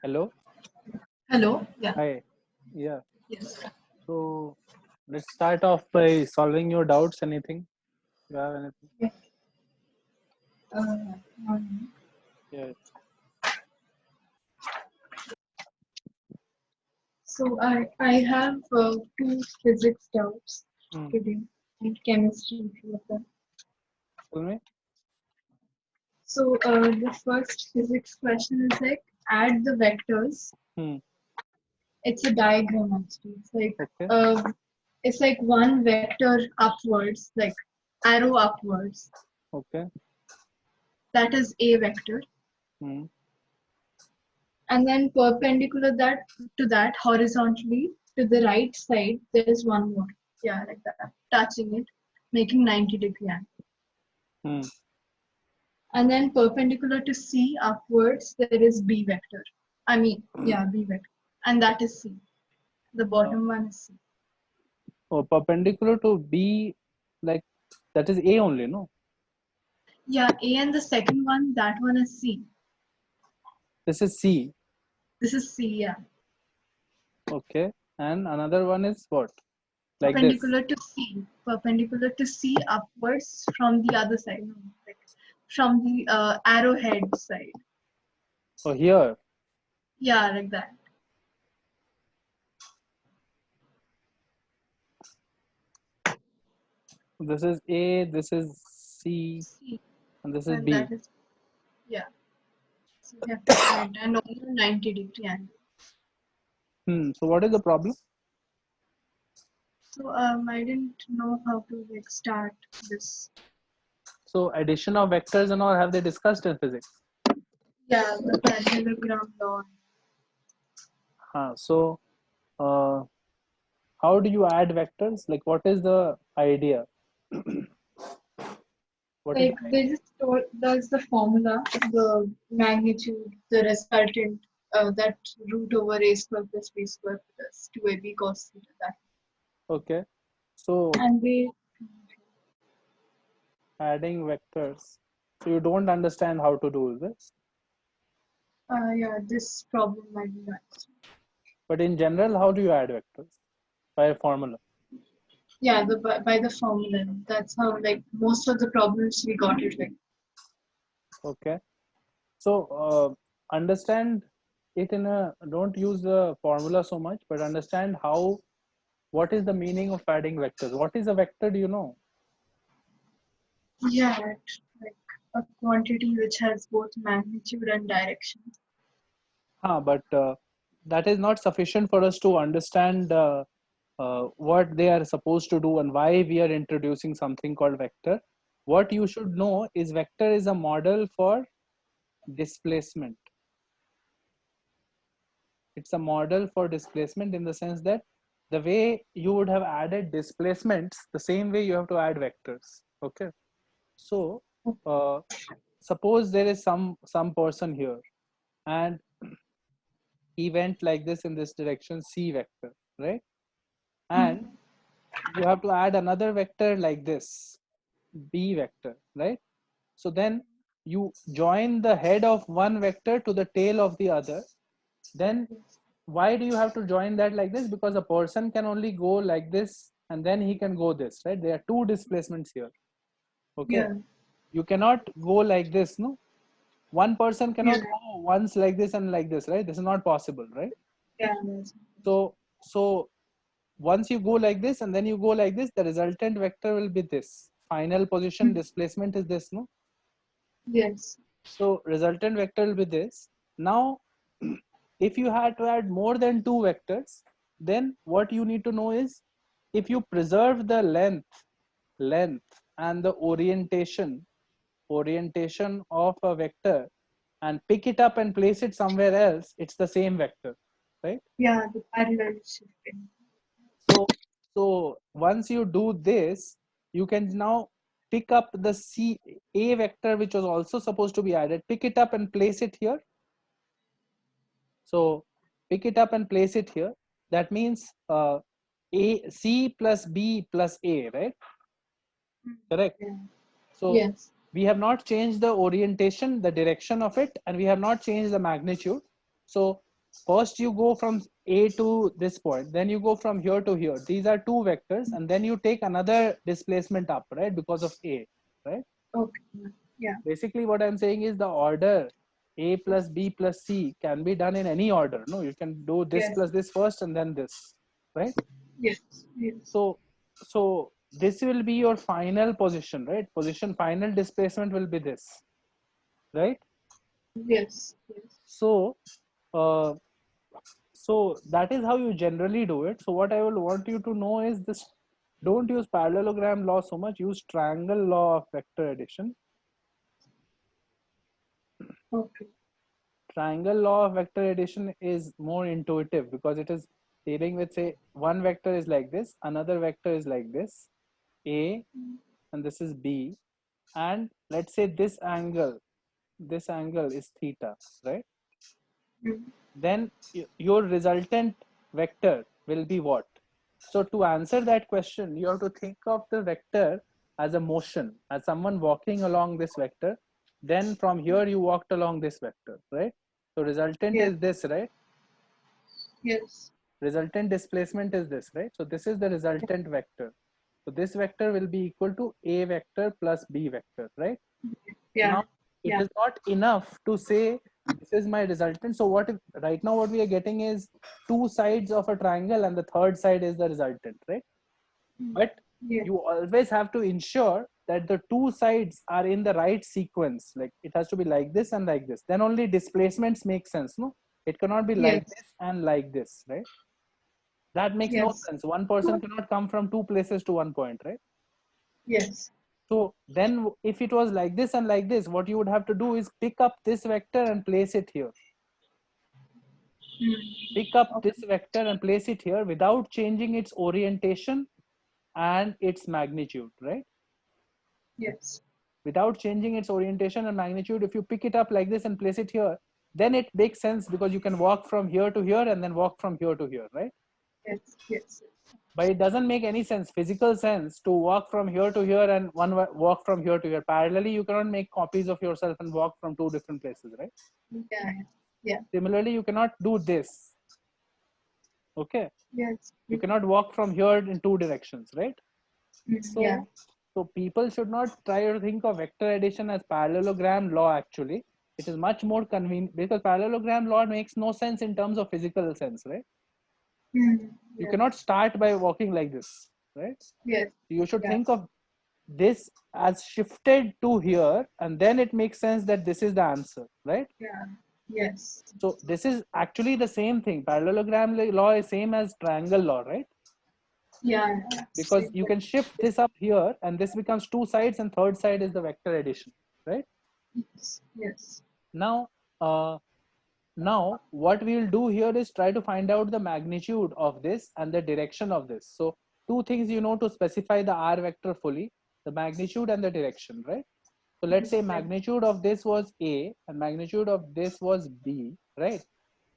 Hello. Hello. Yeah. Hi. Yeah. Yes. So let's start off by solving your doubts. Anything? You have anything? Yeah. Uh, um, Yeah. so I have two physics doubts Hmm. today and chemistry few of them. Tell me. So the first physics question is like add the vectors. Hmm. It's a diagram actually. Okay. It's like one vector upwards, like arrow upwards. Okay. That is a vector, Hmm. and then perpendicular that to that horizontally to the right side there is one more, yeah, like that, touching it, making 90-degree angle. Hmm. And then perpendicular to C upwards there is B vector, I mean, yeah, B vector, and that is C. The Uh, bottom one is C. oh, perpendicular to B, like that is A only, no? Yeah, A, and the second one, that one is C. This is C. This is C, yeah. Okay. And another one is what? Like this. Perpendicular to C. Perpendicular to C upwards from the other side, no, like from the arrowhead side. So here. Yeah, like that. This is A. This is C. C, And this is and B. that is, yeah. So you have to add and also 90-degree angle. Hmm. So what is the problem? So I didn't know how to like start this. So addition of vectors and all have they discussed in physics? Yeah, the parallelogram law. So uh, how do you add vectors? Like, what is the idea? What is the Like they just told that's the formula, the magnitude, the resultant, that root over a square plus b square plus 2ab cos theta. That, okay? So and they, adding vectors. So you don't understand how to do this, yeah, this problem might be right. but in general, how do you add vectors? By a formula. Yeah, by the formula. That's how like most of the problems we got it like. Okay. So understand it in a. Don't use the formula so much, but understand how. What is the meaning of adding vectors? What is a vector? Do you know? Yeah, like a quantity which has both magnitude and direction. But that is not sufficient for us to understand what they are supposed to do and why we are introducing something called vector. What you should know is vector is a model for displacement. It's a model for displacement in the sense that the way you would have added displacements, the same way you have to add vectors. Okay. So uh, suppose there is some person here and he went like this in this direction, C vector, right? And you have to add another vector like this, B vector, right? So then you join the head of one vector to the tail of the other. Then why do you have to join that like this? Because a person can only go like this and then he can go this, right? There are two displacements here. Okay. Yeah, You cannot go like this, no? One person yeah, cannot go once like this and like this, right? This is not possible, right? yeah. That's, So once you go like this and then you go like this, the resultant vector will be this. Final position displacement is this, no? yes. So resultant vector will be this. Now, if you had to add more than two vectors, then what you need to know is if you preserve the length and the orientation of a vector and pick it up and place it somewhere else, it's the same vector, right? Yeah, the parallel shifting. So once you do this, you can now pick up the A vector, which was also supposed to be added, pick it up and place it here. So pick it up and place it here. That means C plus B plus A, right? Correct. Yeah. So Yes. we have not changed the orientation, the direction of it, and we have not changed the magnitude. So first you go from A to this point, then you go from here to here. These are two vectors, and then you take another displacement up, right? Because of A, right? Okay. Yeah. Basically, what I'm saying is the order A plus B plus C can be done in any order. No, you can do this Yes. plus this first and then this, right? Yes. Yes. So this will be your final position, right? Final displacement will be this, right? Yes. Yes. So uh, so that is how you generally do it. So what I will want you to know is this: don't use parallelogram law so much, use triangle law of vector addition. Okay. Triangle law of vector addition is more intuitive because it is dealing with, say, one vector is like this, another vector is like this, A, and this is B, and let's say this angle is theta, right? Then your resultant vector will be what? So to answer that question, you have to think of the vector as a motion, as someone walking along this vector. Then from here you walked along this vector, right? So resultant Yes. is this, right? Yes. Resultant displacement is this, right? So this is the resultant vector. So this vector will be equal to A vector plus B vector, right? Yeah. Now it Yeah. is not enough to say this is my resultant. So what if right now what we are getting is two sides of a triangle and the third side is the resultant, right? But Yeah. you always have to ensure that the two sides are in the right sequence. Like it has to be like this and like this. Then only displacements make sense. No, it cannot be like Yes. this and like this, right? That makes no Yes. sense. One person cannot come from two places to one point, right? Yes. So then if it was like this and like this, what you would have to do is pick up this vector and place it here. Pick up this vector and place it here without changing its orientation and its magnitude, right? Yes. Without changing its orientation and magnitude, if you pick it up like this and place it here, then it makes sense because you can walk from here to here and then walk from here to here, right? Yes. Yes. But it doesn't make any sense, physical sense, to walk from here to here and one walk from here to here. Parallelly, you cannot make copies of yourself and walk from two different places, right? Yeah. Yeah. Similarly, you cannot do this. Okay. Yes. You cannot walk from here in two directions, right? Yeah. So people should not try to think of vector addition as parallelogram law. Actually, it is much more convenient because parallelogram law makes no sense in terms of physical sense, right? You cannot start by walking like this, right? Yes. You should Yeah. think of this as shifted to here, and then it makes sense that this is the answer, right? Yeah. Yes. So this is actually the same thing. Parallelogram law is same as triangle law, right? Yeah. Because you can shift this up here and this becomes two sides and third side is the vector addition, right? Yes. Yes. Now now what we will do here is try to find out the magnitude of this and the direction of this. So two things you know to specify the r vector fully: the magnitude and the direction, right? So let's say magnitude of this was A and magnitude of this was B, right?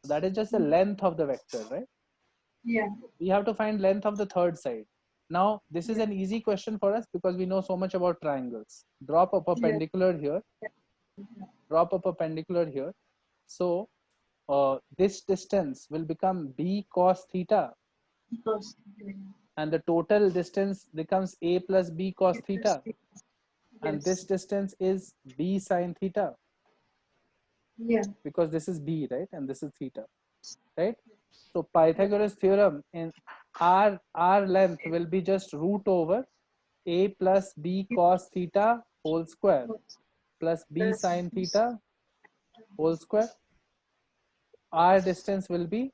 So that is just the length of the vector, right? Yeah. We have to find length of the third side. Now this is an easy question for us because we know so much about triangles. Drop a perpendicular here, drop a perpendicular here. So this distance will become B cos theta, Because and the total distance becomes A plus B cos theta, and this yes. distance is B sine theta, Yeah. because this is B, right, and this is theta, right? So Pythagoras theorem in r length will be just root over A plus B cos theta whole square plus B sine theta whole square. R distance will be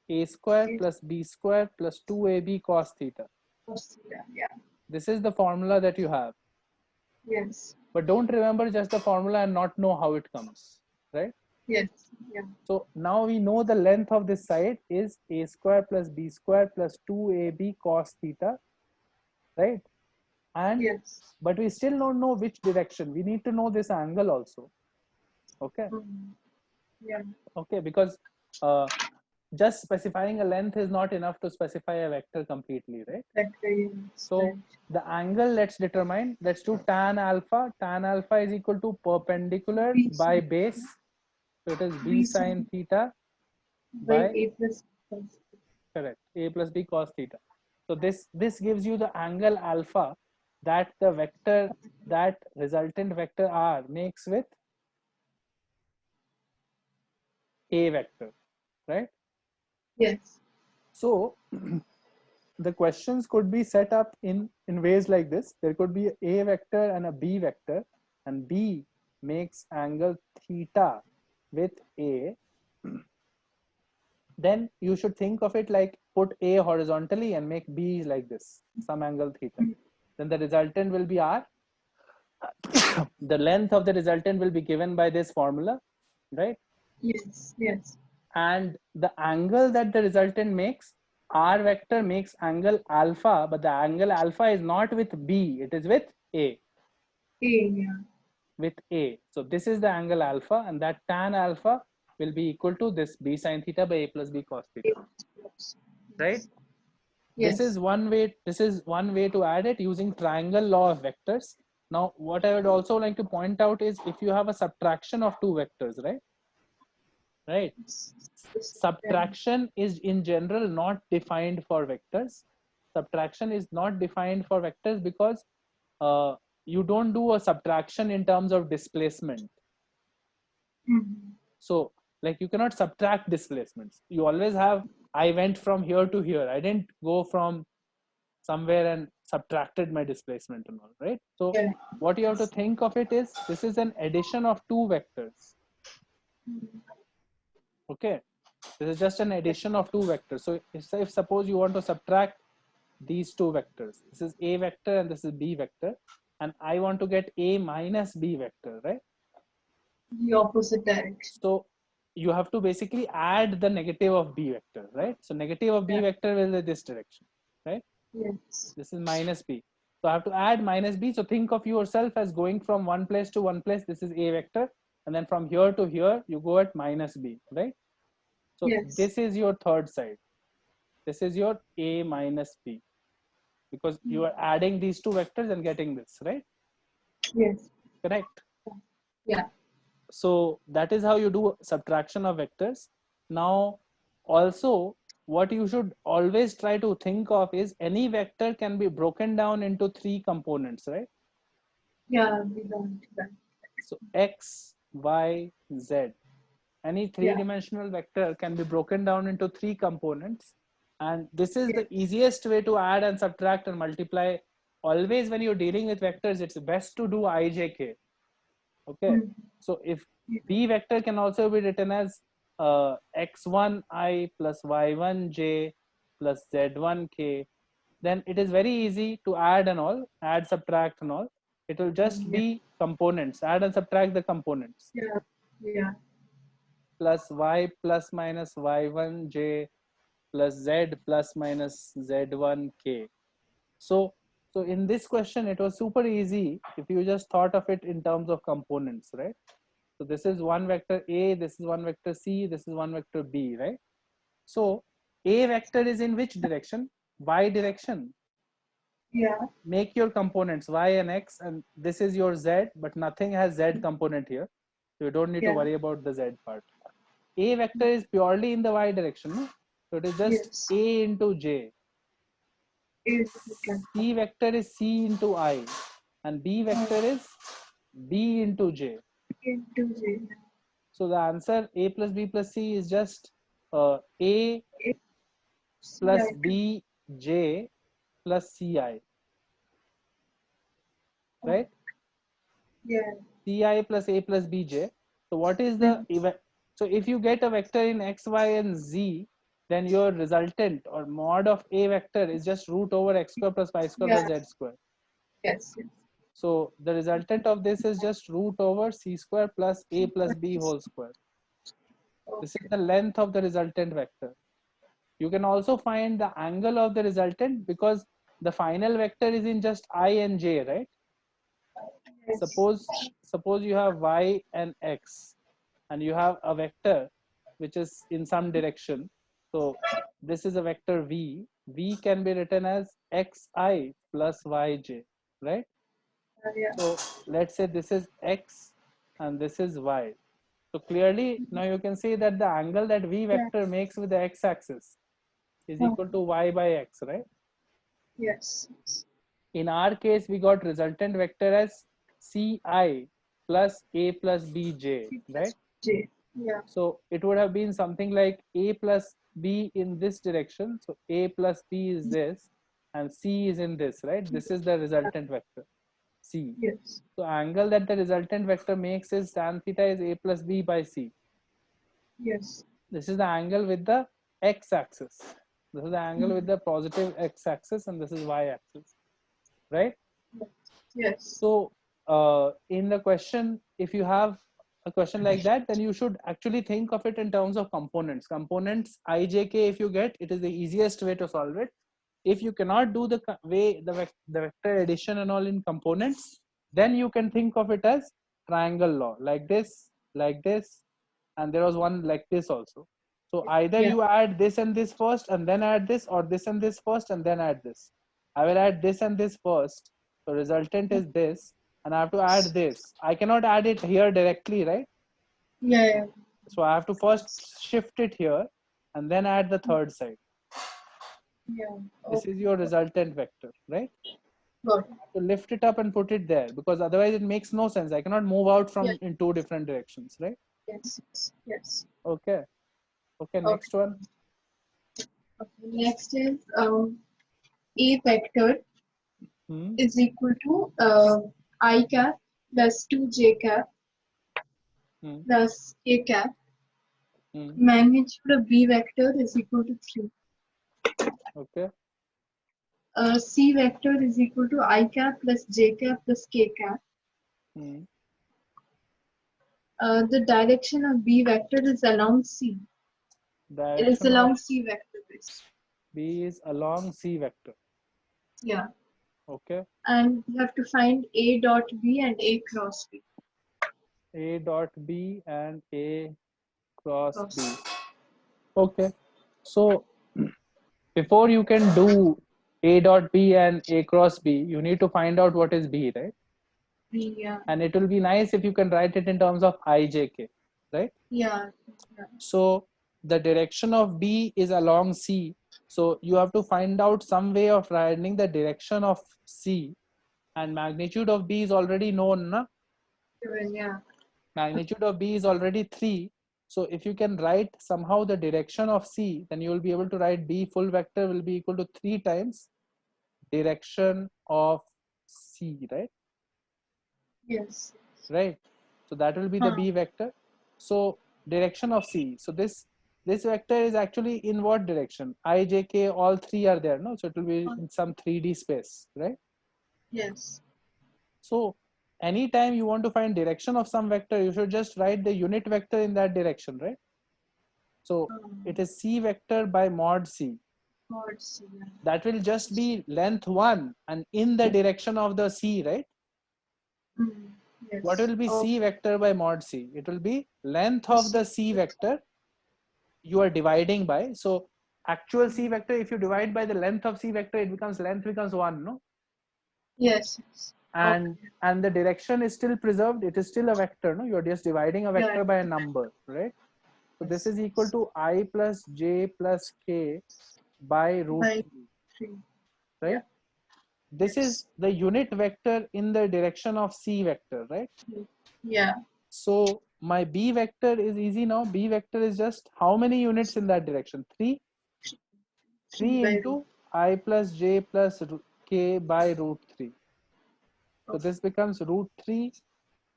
A square plus B square plus 2AB cos theta. Yeah. This is the formula that you have. Yes. But don't remember just the formula and not know how it comes, right? Yes. Yeah. So now we know the length of this side is A square plus B square plus 2AB cos theta, right? And Yes. but we still don't know which direction. We need to know this angle also. Okay. Yeah. Okay, because just specifying a length is not enough to specify a vector completely, right? That way. So the angle, let's determine. Let's do tan alpha. Tan alpha is equal to perpendicular by base. So it is B sine theta by by, A plus cos. correct, a plus b cos theta. So this gives you the angle alpha that the vector, that resultant vector r makes with a vector, right? Yes. So the questions could be set up in ways like this. There could be a vector and a b vector, and b makes angle theta with a. Then you should think of it like put a horizontally and make b like this, some angle theta. Then the resultant will be r. The length of the resultant will be given by this formula, right? Yes. Yes. And the angle that the resultant makes, r vector makes angle alpha, but the angle alpha is not with b, it is with a. A. Yeah. With a. So this is the angle alpha, and that tan alpha will be equal to this b sine theta by a plus b cos A theta, plus. right? Yes. This is one way. This is one way to add it using triangle law of vectors. Now, what I would also like to point out is if you have a subtraction of two vectors, right? Right. Yes. Subtraction is in general not defined for vectors. Subtraction is not defined for vectors because you don't do a subtraction in terms of displacement. Mm-hmm. So, like, you cannot subtract displacements. You always have, I went from here to here. I didn't go from somewhere and subtracted my displacement and all, right? So Yeah. what you have to think of it is, this is an addition of two vectors. Okay, this is just an addition of two vectors. So if suppose you want to subtract these two vectors, this is a vector and this is b vector, and I want to get a minus b vector, right? The opposite direction. So you have to basically add the negative of b vector, right? So negative of b Yeah. vector will be this direction, right? Yes. This is minus b. So I have to add minus b. So think of yourself as going from one place to one place. This is a vector. And then from here to here, you go at minus b, right? So Yes. this is your third side. This is your a minus b, because you are adding these two vectors and getting this, right? Yes. Correct. Yeah. So that is how you do subtraction of vectors. Now, also, what you should always try to think of is any vector can be broken down into three components, right? Yeah. We don't do that. So x, y, z. Any Yeah. three-dimensional vector can be broken down into three components. And this is Yes. the easiest way to add and subtract and multiply. Always when you're dealing with vectors, it's best to do ijk. Okay. Mm. So if Yeah. b vector can also be written as x1i plus y1j plus z1k, then it is very easy to add and all, add, subtract and all. It will just Yeah. be components, add and subtract the components. Yeah. Yeah. Plus y plus minus y1j plus z plus minus z1k. So, so in this question, it was super easy if you just thought of it in terms of components, right? So this is one vector A, this is one vector C, this is one vector B, right? So A vector is in which direction? Y direction. Yeah. Make your components Y and X, and this is your Z, but nothing has Z component here. So you don't need to Yeah. worry about the Z part. A vector is purely in the Y direction, no? So it is just Yes. A into J. Is okay. C vector is C into I, and B vector is B into J. Into J. So the answer A plus B plus C is just A plus Yeah. B J plus CI, right? Yeah. CI plus A plus BJ. So what is the so if you get a vector in X, Y, and Z, then your resultant or mod of A vector is just root over x square plus y square Yeah. plus z square. Yes. Yes. So the resultant of this is just root over c square plus a plus b whole square. This is Okay. the length of the resultant vector. You can also find the angle of the resultant because the final vector is in just I and j, right? Yes. Suppose you have y and x, and you have a vector which is in some direction. So this is a vector v. V can be written as xi plus yj, right? Yeah. So let's say this is x and this is y. So clearly now you can see that the angle that V vector makes with the x-axis is equal to y by x, right? Yes. In our case, we got resultant vector as Ci plus A plus Bj, right? J. Yeah. So it would have been something like A plus B in this direction. So A plus B is this, and C is in this, right? This is the resultant vector, C. Yes. So angle that the resultant vector makes is tan theta is A plus B by C. Yes. This is the angle with the x-axis. This is the angle with the positive x-axis, and this is y-axis, right? Yes. So in the question, if you have a question like that, then you should actually think of it in terms of components. Components ijk, if you get, it is the easiest way to solve it. If you cannot do the way the vector addition and all in components, then you can think of it as triangle law, like this, and there was one like this also. So either you add this and this first and then add this, or this and this first and then add this. I will add this and this first. So resultant is this, and I have to add this. I cannot add it here directly, right? Yeah. So I have to first shift it here and then add the third side. Yeah. This is your resultant vector, right? Got it. So lift it up and put it there, because otherwise it makes no sense. I cannot move out from in two different directions, right? Yes. Yes. Okay. Okay, next one. Okay. Next is A vector is equal to I cap plus 2j cap plus k cap. Magnitude of B vector is equal to 3. Okay. C vector is equal to I cap plus j cap plus k cap. The direction of B vector is along C. It is Direction of along C vector base. B is along C vector. Yeah. Okay. And you have to find A dot B and A cross B. A dot B and A cross B. Okay. So before you can do A dot B and A cross B, you need to find out what is B, right? B, yeah. And it will be nice if you can write it in terms of IJK, right? Yeah. So the direction of B is along C. So you have to find out some way of writing the direction of C, and magnitude of B is already known, na? Yeah. Magnitude of B is already 3. So if you can write somehow the direction of C, then you will be able to write B full vector will be equal to 3 times direction of C, right? Yes. Right. So that will be the B vector. So direction of C. So this vector is actually in what direction? I, J, K, all three are there, no? So it will be in some 3D space, right? Yes. So anytime you want to find direction of some vector, you should just write the unit vector in that direction, right? So it is C vector by mod C. Mod C. That will just be length 1 and in the direction of the C, right? Yes. What will be C vector by mod C? It will be length of the C vector you are dividing by. So actual C vector, if you divide by the length of C vector, it becomes length becomes 1, no? Yes. And the direction is still preserved. It is still a vector, no? You're just dividing a vector by a number, right? So this is equal to I plus J plus K by root 3, right? Yeah. This is the unit vector in the direction of C vector, right? Yeah. So my B vector is easy now. B vector is just how many units in that direction? 3. 3 into I plus J plus K by root 3. So this becomes root 3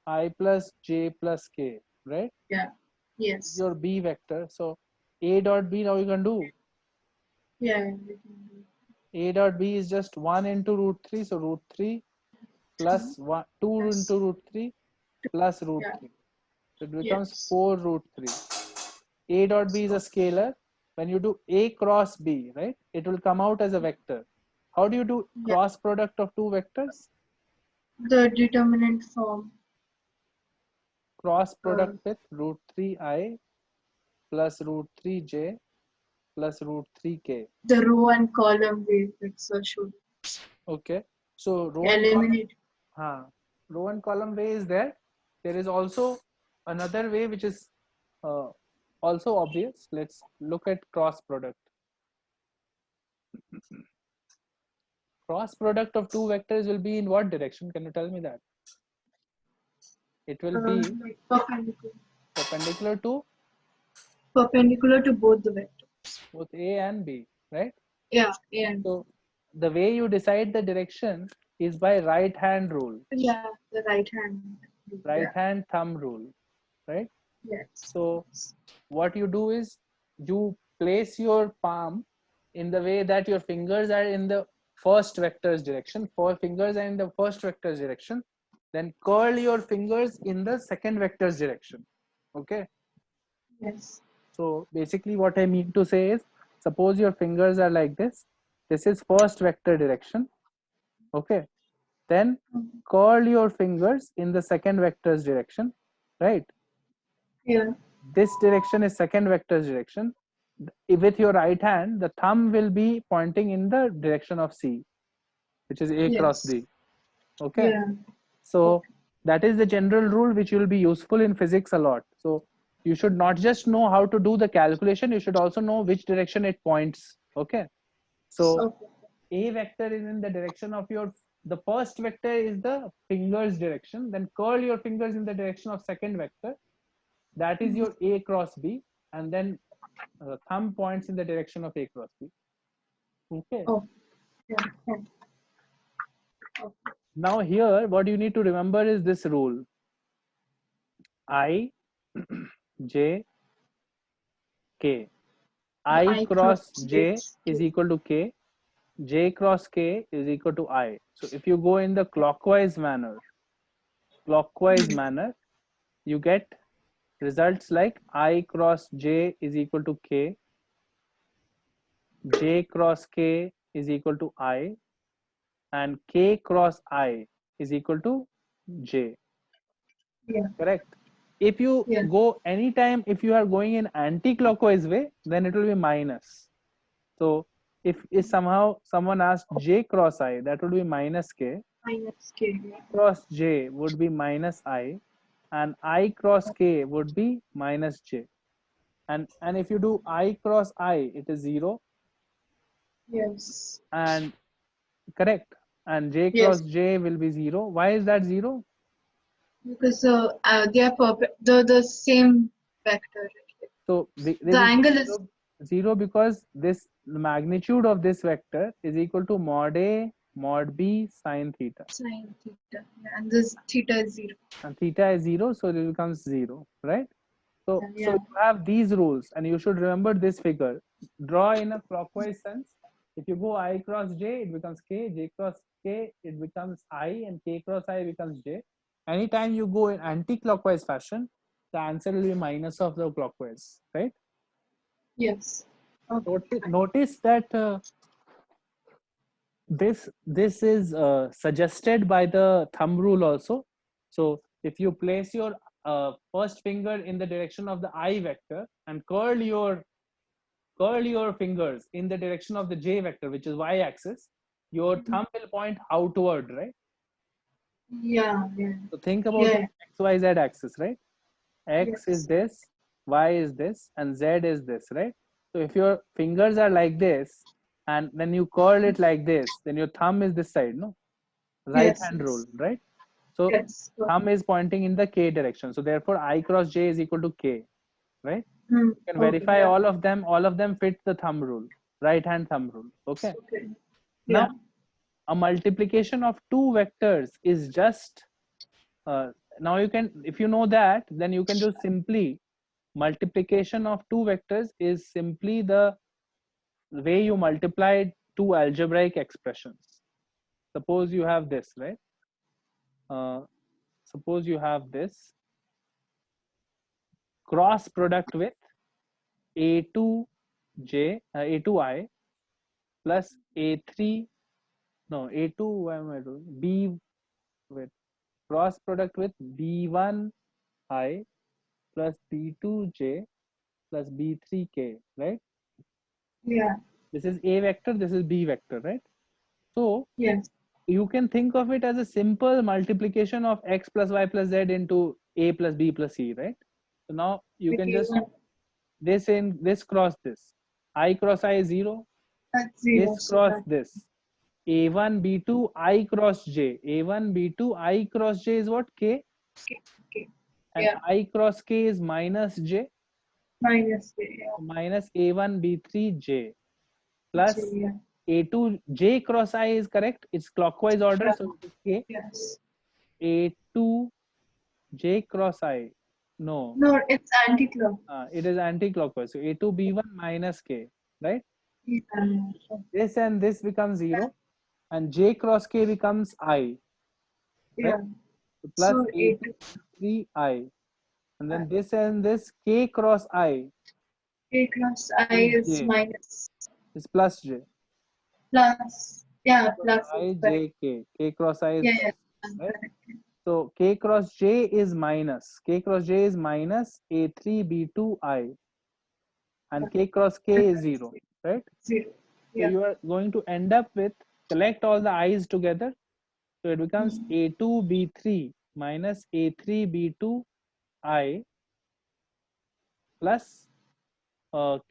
I plus J plus K, right? Yeah. Yes. Your B vector. So A dot B now you can do. Yeah. A dot B is just 1 into root 3. So root 3 plus 1, 2 into root 3 plus root 3. So it becomes 4 root 3. A dot B is a scalar. When you do A cross B, right, it will come out as a vector. How do you do cross product of two vectors? The determinant form. Cross product with root 3I plus root 3J plus root 3K. The row and column way vector should. Okay. So row eliminate. and column way is there. There is also Another way which is also obvious, let's look at cross product. Cross product of two vectors will be in what direction? Can you tell me that? It will be Like perpendicular. perpendicular to Both the vectors. both A and B, right? Yeah, and So the way you decide the direction is by right hand rule, yeah, the right hand. right Yeah. hand thumb rule, right? Yes. So what you do is you place your palm in the way that your fingers are in the first vector's direction. Four fingers are in the first vector's direction. Then curl your fingers in the second vector's direction. Okay. Yes. So basically what I mean to say is, suppose your fingers are like this. This is first vector direction. Okay. Then curl your fingers in the second vector's direction, right? Yeah. This direction is second vector's direction. With your right hand, the thumb will be pointing in the direction of C, which is A cross Yes. B. Okay. Yeah. So that is the general rule which will be useful in physics a lot. So you should not just know how to do the calculation, you should also know which direction it points. Okay. So Okay. A vector is in the direction of your, the first vector is the fingers direction, then curl your fingers in the direction of second vector. That is your A cross B, and then thumb points in the direction of A cross B. Okay. Oh. Yeah. Okay. Now here, what you need to remember is this rule. I, J, K. I cross J is equal to K. J cross K is equal to I. So if you go in the clockwise manner, you get results like I cross J is equal to K. J cross K is equal to I. And K cross I is equal to J. Yeah. Correct? If you Yeah. go anytime, if you are going in anti-clockwise way, then it will be minus. So if somehow someone asked J cross I, that would be minus K. Minus K. Cross J would be minus I, and I cross K would be minus J. And if you do I cross I, it is 0. Yes. And correct. And J Yes. cross J will be 0. Why is that 0? Because they are the same vector. So The this is angle is 0 because this magnitude of this vector is equal to mod A mod B sine theta. sine theta. Yeah, and this theta is 0. And theta is 0, so it becomes 0, right? So Yeah. you have these rules, and you should remember this figure. Draw in a clockwise sense. If you go I cross J, it becomes K. J cross K, it becomes I, and K cross I becomes J. Anytime you go in anti-clockwise fashion, the answer will be minus of the clockwise, right? Yes. Okay. Notice that this is suggested by the thumb rule also. So if you place your first finger in the direction of the I vector and curl your fingers in the direction of the J vector, which is Y axis, your thumb will point outward, right? Yeah. Yeah. So think about Yeah. the XYZ axis, right? X Yes. is this, Y is this, and Z is this, right? So if your fingers are like this, and then you curl it like this, then your thumb is this side, no? Right Yes. hand rule, right? So Yes. thumb is pointing in the K direction. So therefore I cross J is equal to K, right? Hmm. You can Okay. verify Yeah. all of them fit the thumb rule, right hand thumb rule. Okay. Okay. Now Yeah. a multiplication of two vectors is just now you can, if you know that, then you can do simply multiplication of two vectors is simply the way you multiply two algebraic expressions. Suppose you have this, right? Suppose you have this cross product with a2j a2i plus a3 no a2 why am I doing b with cross product with b1i plus b2j plus b3k, right? Yeah. This is a vector, this is b vector, right? So Yes. you can think of it as a simple multiplication of x plus y plus z into A plus B plus C, right? So now you can Okay, just one. this cross this. I cross I is 0. That's 0. This So cross that this. A1 B2 I cross J. A1 B2 I cross J is what? K. okay. And Yeah. I cross K is minus J. Minus K. Yeah. Minus A1 B3 J plus Yeah. A2 J cross I is correct. It's clockwise order, Yeah. so it is K. Yes. A2 J cross I. No, No, it's anti-clock. it is anti-clockwise. So A2 B1 minus K, right? Yeah. This and this becomes 0, and J cross K becomes I, right? Yeah. So plus So A2 A2. 3I, and then this and this K cross I A cross I is is J, minus. is plus J. Plus. Yeah, Cross plus I is correct. J K. K cross I is Yeah, plus, yeah. right? Correct. So K cross J is minus. K cross J is minus A3 B2 I, and K cross K is 0, right? 0. So Yeah. you are going to end up with, collect all the i's together. So it becomes A2 B3 minus A3 B2 I plus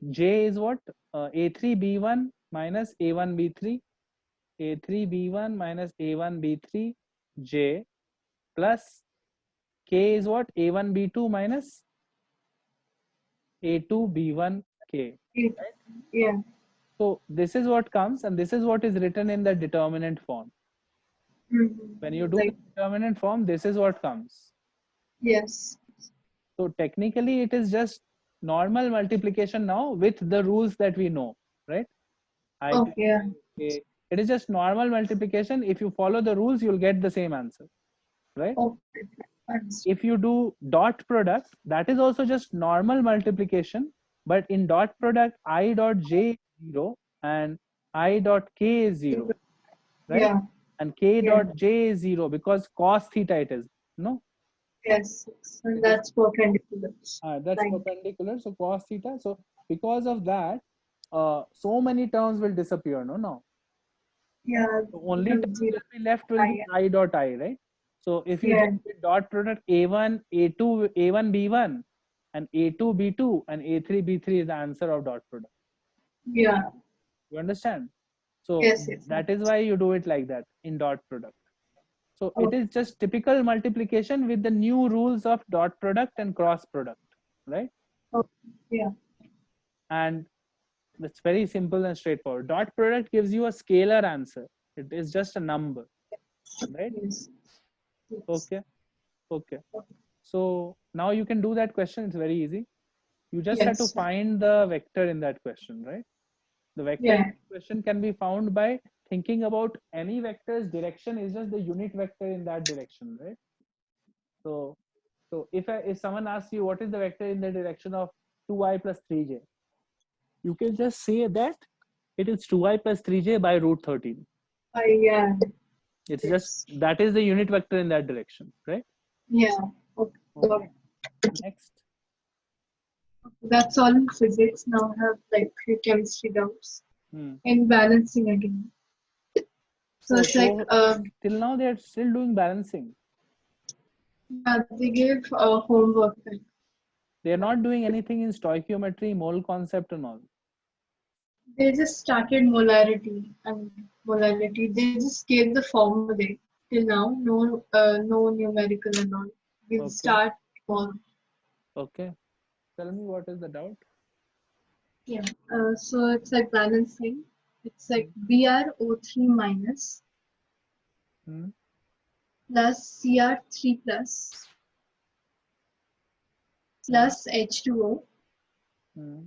J is what? A3 B1 minus A1 B3. A3 B1 minus A1 B3 J plus K is what? A1 B2 minus A2 B1 K. Yeah. So this is what comes, and this is what is written in the determinant form. When you do the Like, determinant form, this is what comes. yes. So technically it is just normal multiplication now with the rules that we know, right? I plus Okay. Yeah. K. It is just normal multiplication. If you follow the rules, you'll get the same answer, right? Okay. Understood. If you do dot product, that is also just normal multiplication, but in dot product, I dot j is 0 and I dot k is 0, right? Yeah. And k Yeah. dot j is 0 because cos theta it is, no? Yes. And It is that's perpendicular. that's Line. perpendicular, so cos theta. So because of that, so many terms will disappear, no? Now Yeah. the only Become term 0. will be left will be I. I dot I, right? So if you Yeah. just did dot product A1, A2, A1, B1, and A2, B2, and A3, B3 is the answer of dot product. Yeah. You understand? So Yes. Yes. that is why you do it like that in dot product. So it Okay. is just typical multiplication with the new rules of dot product and cross product, right? Okay. Yeah. And that's very simple and straightforward. Dot product gives you a scalar answer. It is just a number, right? Yes. Yes. Okay. Okay. So now you can do that question. It's very easy. You just have to Yes. find the vector in that question, right? The vector in Yeah. that question can be found by thinking about any vector's direction is just the unit vector in that direction, right? So, if someone asks you what is the vector in the direction of 2i plus 3j, you can just say that it is 2i plus 3j by root 13. Yeah. It's just Yes. that is the unit vector in that direction, right? Yeah. Okay. Got Okay. it. Next. That's all in physics. Now I have like few chemistry doubts. Hmm. In balancing again. So Oh, it's like so till now they are still doing balancing. yeah, they gave homework. Like, They are not doing anything in stoichiometry, mole concept, and all. they just started molarity and molality. They just gave the formula till now. No numerical and all. We'll Okay. start tomorrow. Okay. Tell me what is the doubt? Yeah. So it's like balancing. It's like BrO3 minus Hmm. plus Cr3 plus plus H2O Hmm.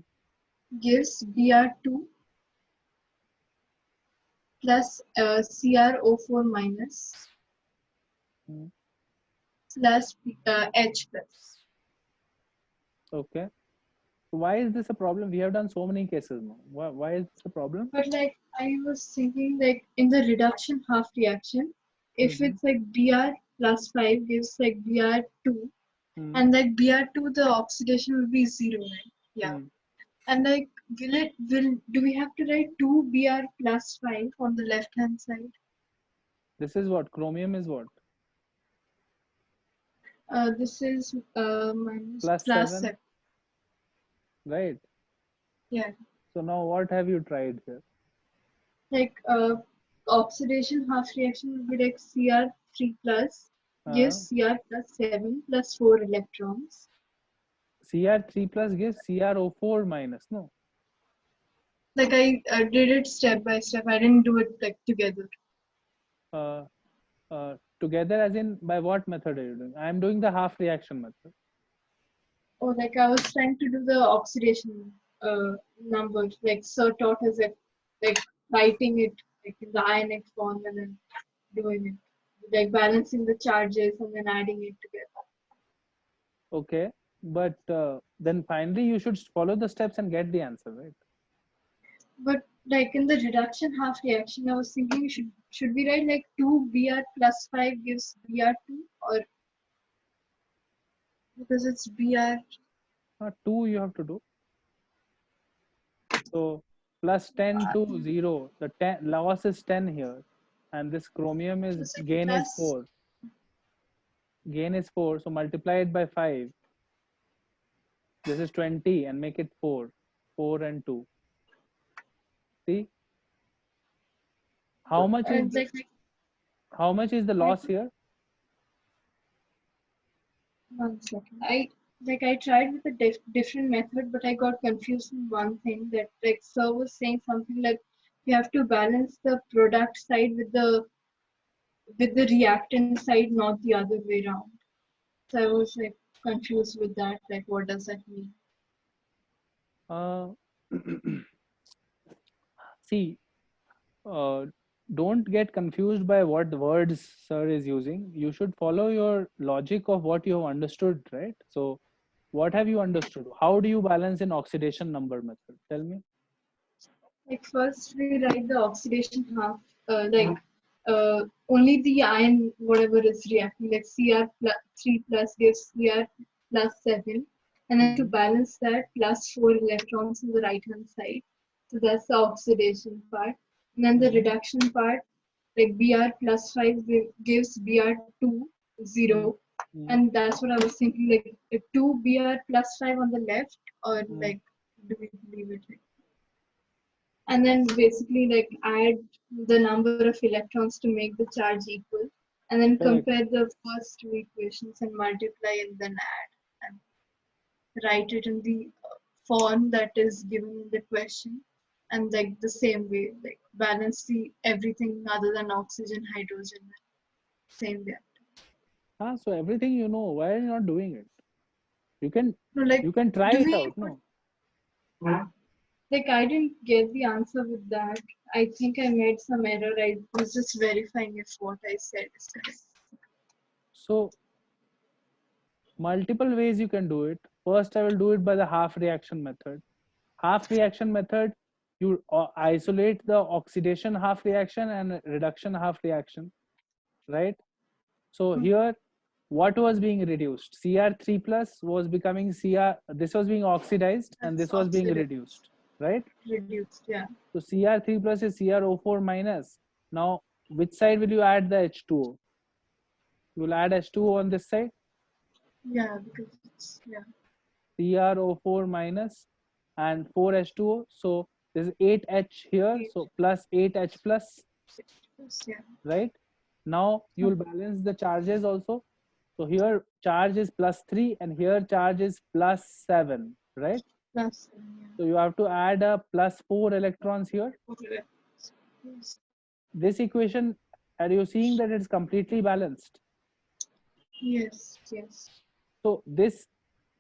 gives Br2 plus CrO4 minus Hmm. plus H plus. Okay. So why is this a problem? We have done so many cases now. Why is this a problem? But like I was thinking like in the reduction half reaction, if Mm-hmm. it's like Br plus 5 gives like Br2 Hmm. and like Br2 the oxidation will be 0, right? Yeah. Hmm. And like will do we have to write 2 Br plus 5 on the left hand side? This is what chromium is what? This is minus Plus plus 7, 7. right? Yeah. So now what have you tried here? Like oxidation half reaction will be like Cr3 plus Uh, gives Cr plus 7 plus 4 electrons. Cr3 plus gives CrO4 minus, no? Like I did it step by step. I didn't do it like together. Uh, Together as in by what method are you doing? I am doing the half reaction method. Or like I was trying to do the oxidation numbers. Like Sir taught us like writing it like in the ionic form and then doing it. Like balancing the charges and then adding it together. Okay, but then finally you should follow the steps and get the answer, right? But like in the reduction half reaction, I was thinking should we write like 2 Br plus 5 gives Br2 or because it's Br. 2 you have to do. So plus 10 to 0, the 10 loss is 10 here, and this chromium is It's like gain is plus 4. Gain is 4, so multiply it by 5. This is 20 and make it 4. 4 and 2. See how much is and the, like how much is the I loss here? 1 second. I tried with a different method, but I got confused in one thing that like Sir was saying something like you have to balance the product side with the reactant side, not the other way around. So I was like confused with that. Like, what does that mean? Uh, See, uh, don't get confused by what words sir is using. You should follow your logic of what you have understood, right? So what have you understood? How do you balance in oxidation number method? Tell me. Like first we write the oxidation half, only the ion whatever is reacting, like Cr3 plus gives Cr plus 7, and then to Mhm. balance that plus 4 electrons on the right hand side. So that's the oxidation part. And then the Mhm. reduction part, like Br plus 5 gives Br2 Mhm. 0. Mhm. And that's what I was thinking, like 2 Br plus 5 on the left, or Mhm. like do we leave it like, and then basically like add the number of electrons to make the charge equal, and then Correct. compare the first two equations and multiply and then add and write it in the form that is given in the question, and like the same way like balance the everything other than oxygen, hydrogen, same way. So everything you know, why are you not doing it? You can No, like you can try do it we out, put, no? like I didn't get the answer with that. I think I made some error. I was just verifying if what I said is correct. So multiple ways you can do it. First, I will do it by the half reaction method. Half reaction method, you isolate the oxidation half reaction and reduction half reaction, right? So here, what was being reduced? Cr3 plus was becoming Cr, this was being oxidized and That's this was being oxidation reduced, right? reduced, yeah. So Cr3 plus is CrO4 minus. Now, which side will you add the H2O? You will add H2O on this side, Yeah, because it's, yeah. CrO4 minus and 4H2O. So there's 8H here, Eight, so plus 8H plus, yeah. right? Now you will balance the charges also. So here charge is plus 3 and here charge is plus 7, right? Plus, So you have to add a plus 4 electrons here. yeah. Yes, This equation, are you seeing that it's completely balanced? yes, yes. So this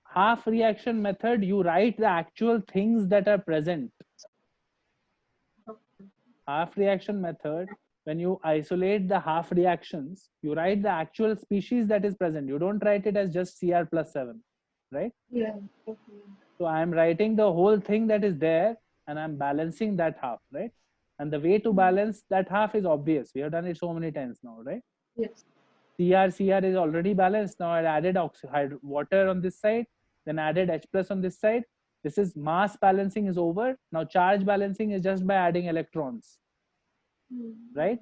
half reaction method, you write the actual things that are present. Okay. Half reaction method, when you isolate the half reactions, you write the actual species that is present. You don't write it as just Cr plus 7, right? Yeah, okay. So I'm writing the whole thing that is there and I'm balancing that half, right? And the way to balance that half is obvious. We have done it so many times now, right? Yes. Cr is already balanced. Now I added water on this side, then added H plus on this side. This is mass balancing is over. Now charge balancing is just by adding electrons, right?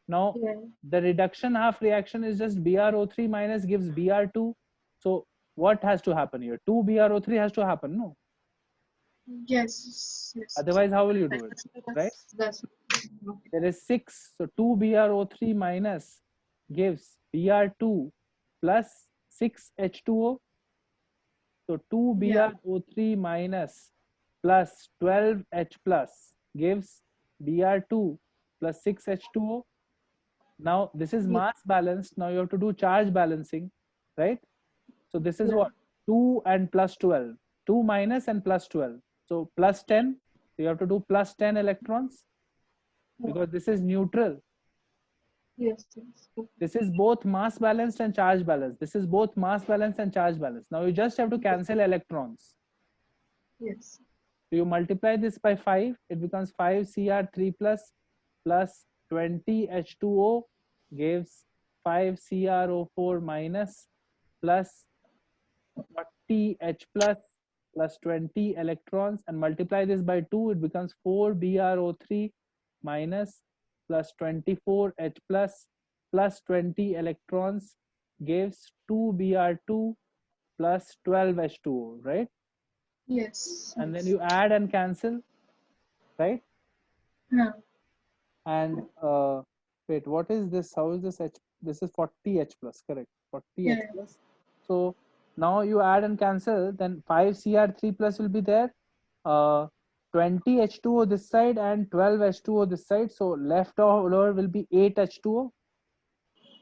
Now Yeah. the reduction half reaction is just BrO3 minus gives Br2 So what has to happen here? 2BrO3 has to happen, no? Yes. Yes. Otherwise, how will you do it, right? That's okay. There is 6, so 2BrO3 minus gives Br2 plus 6H2O. So 2BrO3 minus plus 12H plus gives Br2 plus 6H2O. Now this is Yeah. mass balanced. Now you have to do charge balancing, right? So this is Yeah. what? 2 and plus 12. 2 minus and plus 12. So plus 10. So you have to do plus 10 electrons because this is neutral. Yes. Yes. Okay. This is both mass balanced and charge balanced. This is both mass balanced and charge balanced. Now you just have to cancel electrons. Yes. So you multiply this by 5, it becomes 5Cr3 plus 20H2O gives 5CrO4 minus plus 40H plus 20 electrons, and multiply this by 2, it becomes 4BrO3 minus plus 24H plus 20 electrons gives 2Br2 plus 12H2O, right? Yes. And then Yes. you add and cancel, right? Yeah. And wait, what is this? How is this H? This is 40H plus, correct? 40H Yeah. plus. So now you add and cancel, then 5Cr3 plus will be there. 20H2O this side and 12H2O this side. So left over will be 8H2O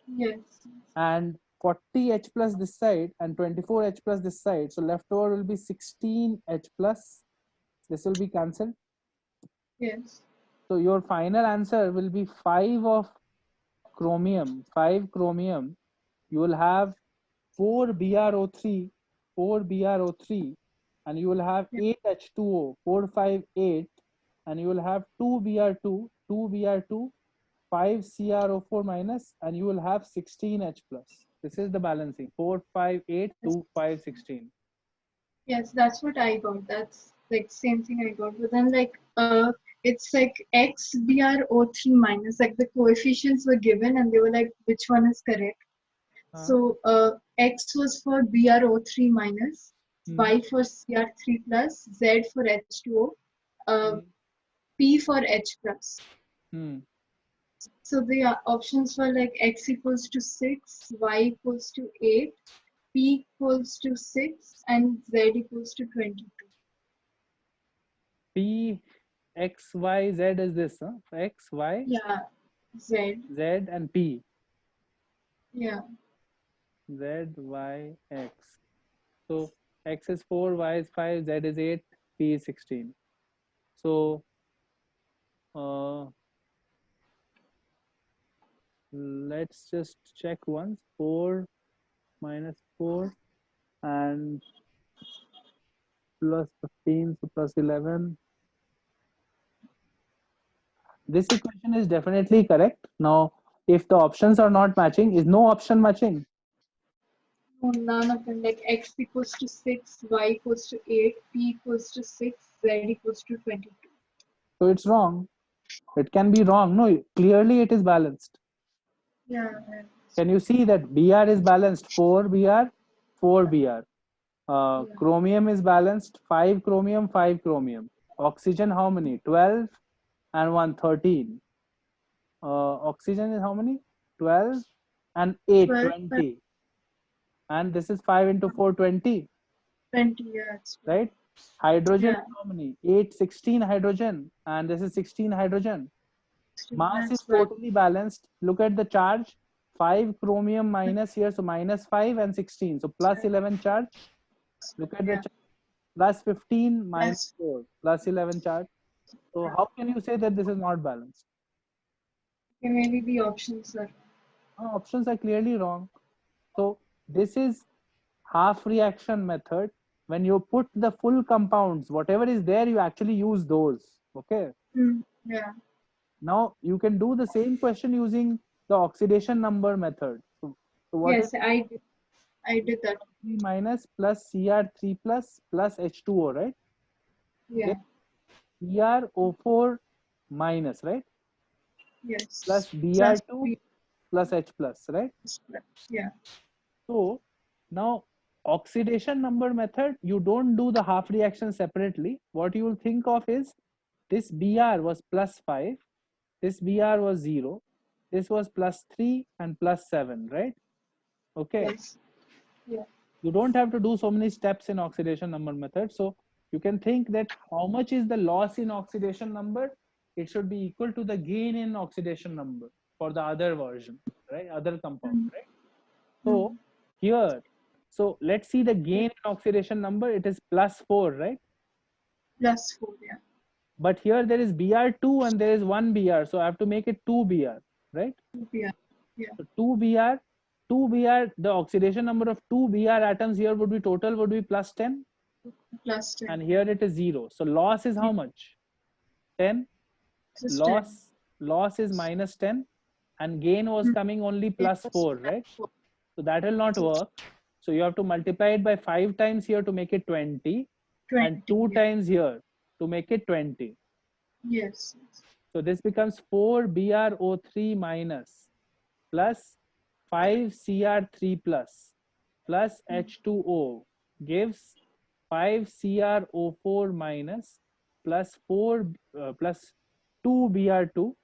Yes. and 40H plus this side and 24H plus this side. So left over will be 16H plus. This will be cancelled. Yes. So your final answer will be 5 of chromium, 5 chromium. You will have 4BrO3, 4BrO3, and you will have Yeah. 8H2O, 458, and you will have 2Br2, 2Br2, 5CrO4 minus, and you will have 16H plus. This is the balancing 4, 5, 8, 2, 5, 16. Yes, that's what I got. That's like same thing I got. But then it's like XBrO3 minus, like the coefficients were given and they were like which one is correct. So X was for BrO3 minus, Y for Cr3 plus, Z for H2O, P for H plus. So the options were like X equals to 6, Y equals to 8, P equals to 6, and Z equals to 22. P, X, Y, Z is this, huh? X, Y, Yeah, Z. Z, and P. Yeah. Z, Y, X. So X is 4, Y is 5, Z is 8, P is 16. So let's just check once. 4 minus 4 and plus 15, so plus 11. This equation is definitely correct. Now, if the options are not matching, is no option matching? No, none of them. Like X equals to 6, Y equals to 8, P equals to 6, Z equals to 22. So it's wrong. It can be wrong. No, clearly it is balanced. Yeah. Can you see that Br is balanced? 4 Br, 4 Br. Chromium is balanced, 5 chromium, 5 chromium. Oxygen, how many? 12 and 1, 13. Oxygen is how many? 12 and 8, 12, 20. And this is 5 into 4, 20. 20, yeah. Right? Hydrogen, Yeah. how many? 8, 16 hydrogen. And this is 16 hydrogen. Mass is totally balanced. Look at the charge. 5 chromium minus here, so minus 5 and 16. So plus 11 charge. Look at the charge. Plus 15 minus 4, plus 11 charge. So how can you say that this is not balanced? Okay, maybe the options are. Options are clearly wrong. So this is half reaction method. When you put the full compounds, whatever is there, you actually use those. Okay. Yeah. Now you can do the same question using the oxidation number method. So what Yes, is I did that. 3 minus plus Cr3 plus H2O, right? Yeah. Cr O4 minus, right? Yes. Plus Br2 plus H plus, right? Yeah. So now oxidation number method, you don't do the half reaction separately. What you will think of is this Br was +5, this Br was 0, this was +3 and +7, right? Okay. Yes. Yeah. You don't have to do so many steps in oxidation number method. So you can think that how much is the loss in oxidation number? It should be equal to the gain in oxidation number for the other version, right? Other compound, Mm. right? So here, so let's see the gain in oxidation number. It is +4, right? +4, yeah. But here there is Br2 and there is one Br. So I have to make it 2 Br, right? Yeah. Yeah. So 2 Br, the oxidation number of 2 Br atoms here would be total would be +10. +10. And here it is 0. So loss is how much? 10. This is Loss is -10, and gain was coming only +4, right? +4. So that will not work. So you have to multiply it by 5 times here to make it 20, 20, and 2 yeah. times here to make it 20. Yes. So this becomes 4 BrO3 minus plus 5 Cr3 plus H2O gives 5 CrO4 minus plus 2 Br2,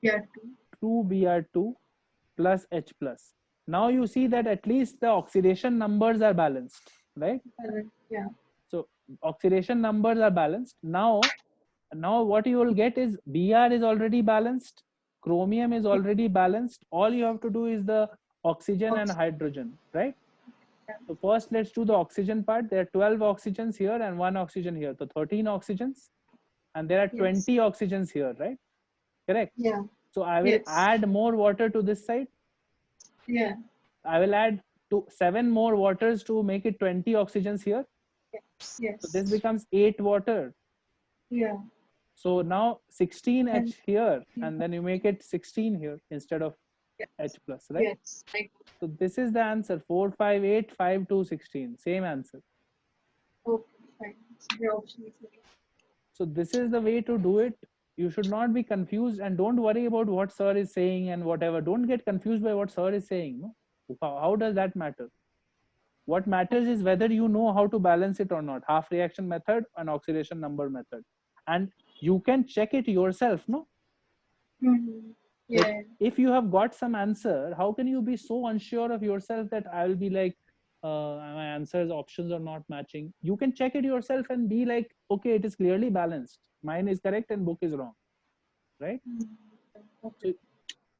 Yeah. 2 Br2 plus H plus. Now you see that at least the oxidation numbers are balanced, right? Yeah. So oxidation numbers are balanced. Now what you will get is Br is already balanced, chromium is already balanced. All you have to do is the oxygen and hydrogen, right? So first let's do the oxygen part. There are 12 oxygens here and 1 oxygen here. So 13 oxygens, and there are 20 oxygens here, right? Correct? Yeah. So I will add more water to this side. Yeah. I will add 7 more waters to make it 20 oxygens here. Yes. So this becomes 8 water. Yeah. So now 16H here, and then you make it 16 here instead of H plus, right? Yes. So this is the answer: 4, 5, 8, 5, 2, 16. Same answer. Okay, fine. So the option is okay. So this is the way to do it. You should not be confused, and don't worry about what sir is saying and whatever. Don't get confused by what sir is saying. No? How does that matter? What matters is whether you know how to balance it or not. Half reaction method and oxidation number method. And you can check it yourself, no? Yeah. Like, if you have got some answer, how can you be so unsure of yourself that I will be like, my answers options are not matching? You can check it yourself and be like, okay, it is clearly balanced. Mine is correct and book is wrong, right? So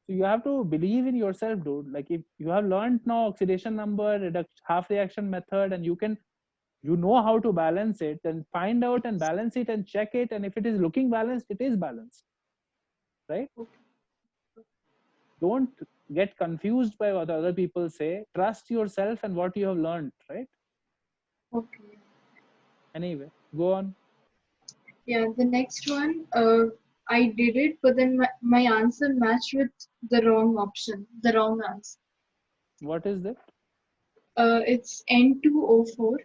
you have to believe in yourself, dude. Like if you have learned now oxidation number, half reaction method, and you know how to balance it, then find out and balance it and check it. And if it is looking balanced, it is balanced, right? Don't get confused by what other people say. Trust yourself and what you have learned, right? Okay. Anyway, go on. Yeah, the next one, I did it, but then my answer matched with the wrong option, the wrong answer. What is that? It's N2O4,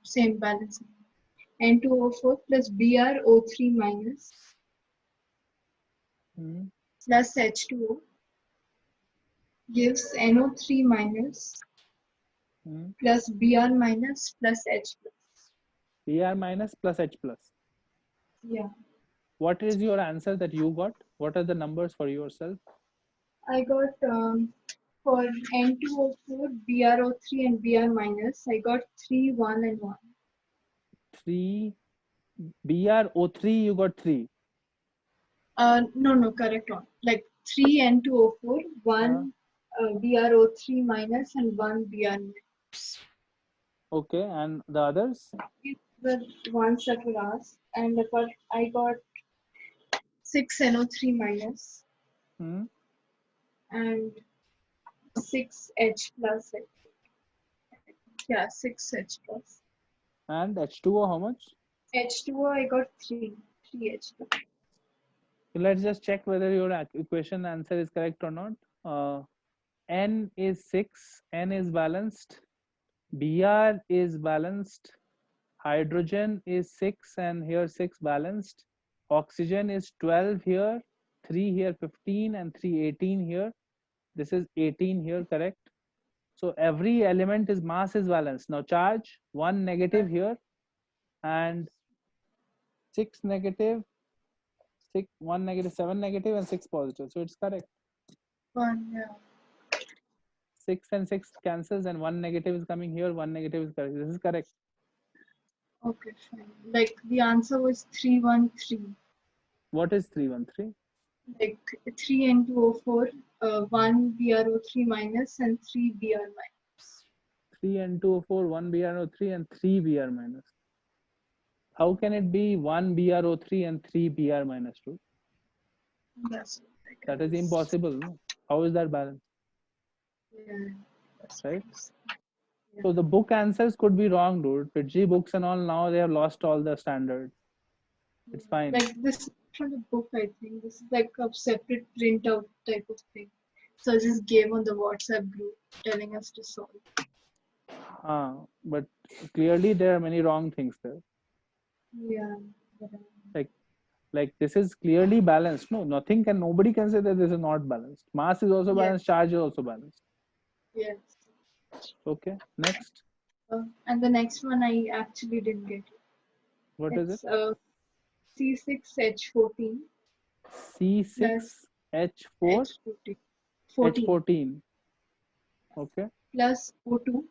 same balance. N2O4 plus BrO3 minus plus H2O gives NO3 minus plus Br minus plus H plus. Br minus plus H plus. Yeah. What is your answer that you got? What are the numbers for yourself? I got for N2O4, BrO3 and Br minus, I got 3, 1 and 1. 3 BrO3 you got 3. No, correct one. Like 3 N2O4, 1 BrO3 minus and 1 Br minus. Okay, and the others? The ones that were asked, and I got 6 NO3 minus and 6 H plus. Yeah, 6 H plus. And H2O how much? H2O I got 3 H plus. So let's just check whether your equation answer is correct or not. N is 6, N is balanced, Br is balanced, hydrogen is 6 and here 6 balanced, oxygen is 12 here, 3 here 15 and 3 18 here. This is 18 here, correct? So every element is mass is balanced. Now charge 1 negative here and 6 negative, 6, 1 negative, 7 negative and 6 positive. So it's correct. 6 and 6 cancels and 1 negative is coming here, 1 negative is correct. This is correct. Okay, fine. Like the answer was 313. What is 313? Like 3N2O4, 1 BrO3 minus and 3 Br minus. 3N2O4, 1 BrO3 and 3 Br minus. How can it be 1 BrO3 and 3 Br minus 2? That's That is impossible. No? How is that balanced? Yeah, that's right? Yeah. So the book answers could be wrong, dude. Fitzy books and all, now they have lost all the standards. It's fine. Like this from the book, I think. This is like a separate printout type of thing. So I just gave on the WhatsApp group telling us to solve. But clearly there are many wrong things there. Yeah. Like this is clearly balanced. No, nobody can say that this is not balanced. Mass is also balanced, charge is also balanced. Yes. Okay, next. And the next one I actually didn't get it. What is it? C6H14. C6H4 H14. Okay. Plus O2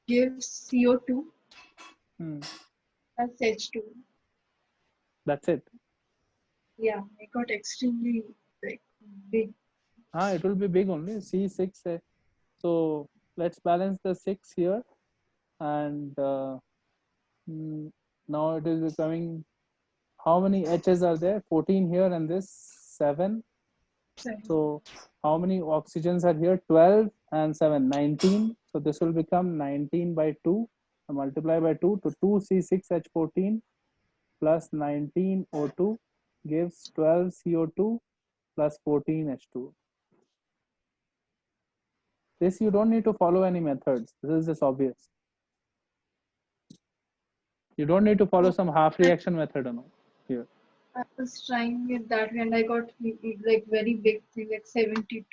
gives CO2 plus H2. That's it. Yeah, it got extremely like big. It will be big only. C6. So let's balance the 6 here, and now it is becoming. How many H's are there? 14 here and this 7. So how many oxygens are here? 12 and 7, 19. So this will become 19 by 2. Multiply by 2 to 2 C6H14 plus 19 O2 gives 12 CO2 plus 14 H2. This you don't need to follow any methods. This is just obvious. You don't need to follow some half reaction method or no here. I was trying it that way and I got like very big thing like 72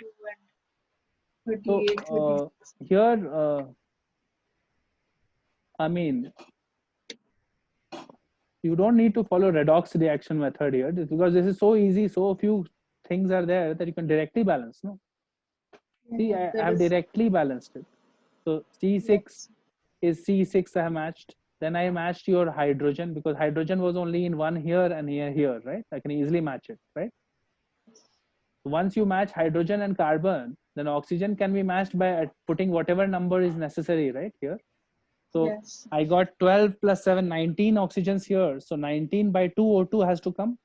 and 38. So here, I mean, you don't need to follow redox reaction method here because this is so easy. So few things are there that you can directly balance. No, see, I have directly balanced it. So C6 is C6 I have matched. Then I matched your hydrogen because hydrogen was only in one here and here, right? I can easily match it, right? Once you match hydrogen and carbon, then oxygen can be matched by putting whatever number is necessary, right? Here. So I got 12 plus 7, 19 oxygens here. So 19 by 2 O2 has to come.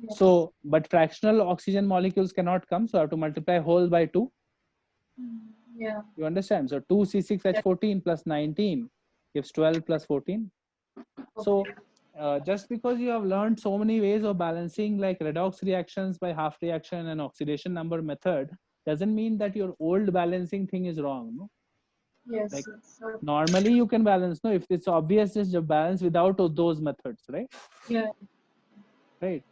So, but fractional oxygen molecules cannot come. So I have to multiply whole by 2. Yeah. You understand? So 2 C6H14 plus 19 gives 12 plus 14. So just because you have learned so many ways of balancing like redox reactions by half reaction and oxidation number method doesn't mean that your old balancing thing is wrong. No? Yes. Like normally you can balance. No, if it's obvious, just balance without those methods, right? Yeah. Right.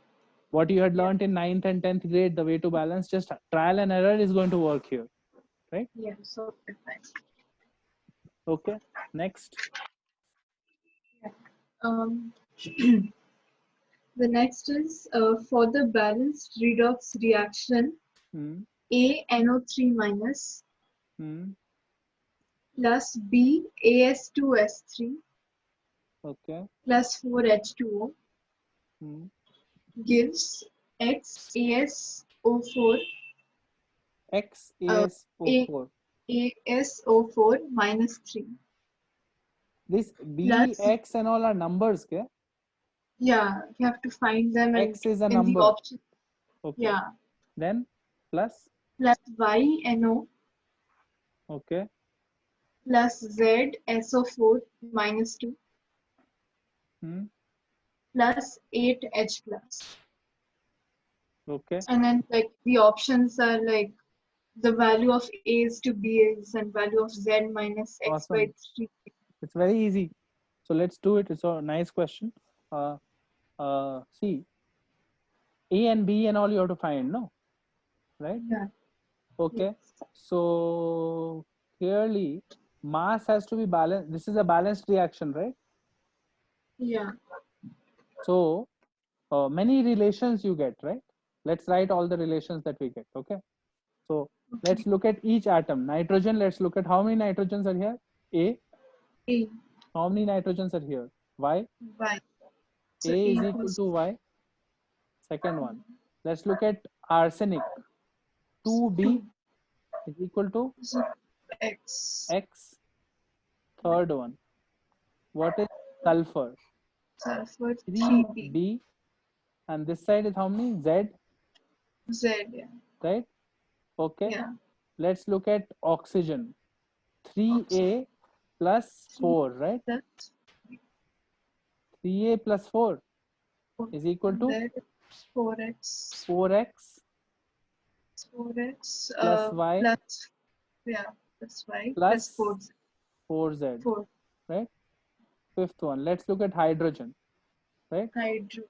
What you had learned in 9th and 10th grade, the way to balance, just trial and error is going to work here, right? Yeah. So okay. Next. The next is for the balanced redox reaction, ANO3 minus plus B AS2S3 plus 4H2O gives XASO4 ASO4 minus 3. This B, plus, X and all are numbers, okay? Yeah, you have to find them. X and is a number. The option. Okay. Yeah. Then plus? Plus YNO. Okay. Plus ZSO4 minus 2. Plus 8H plus. Okay. And then like the options are like the value of A is to B is and value of Z minus X awesome. by 3. It's very easy. So let's do it. It's a nice question. See, A and B and all you have to find, no? Right? Yeah. Okay, so clearly mass has to be balanced. This is a balanced reaction, right? Yeah. So many relations you get, right? Let's write all the relations that we get. Okay, so let's look at each atom. Nitrogen, let's look at how many nitrogens are here. A. A. How many nitrogens are here? Y. Y. So A A is equal equals to Y. Second one. Let's look at arsenic. 2B 2. is equal to So X. X. Third one. What is sulfur? Sulfur 3B. 3B. And this side is how many? Z, Z. Yeah. right? Okay. Yeah. Let's look at oxygen. 3A plus 4, right? That's 3A plus 4 is equal to Z. 4X. 4X 4X. plus Y Plus. Yeah. Plus Y. plus Plus 4. 4Z, 4. right? Fifth one. Let's look at hydrogen, right? Hydrogen.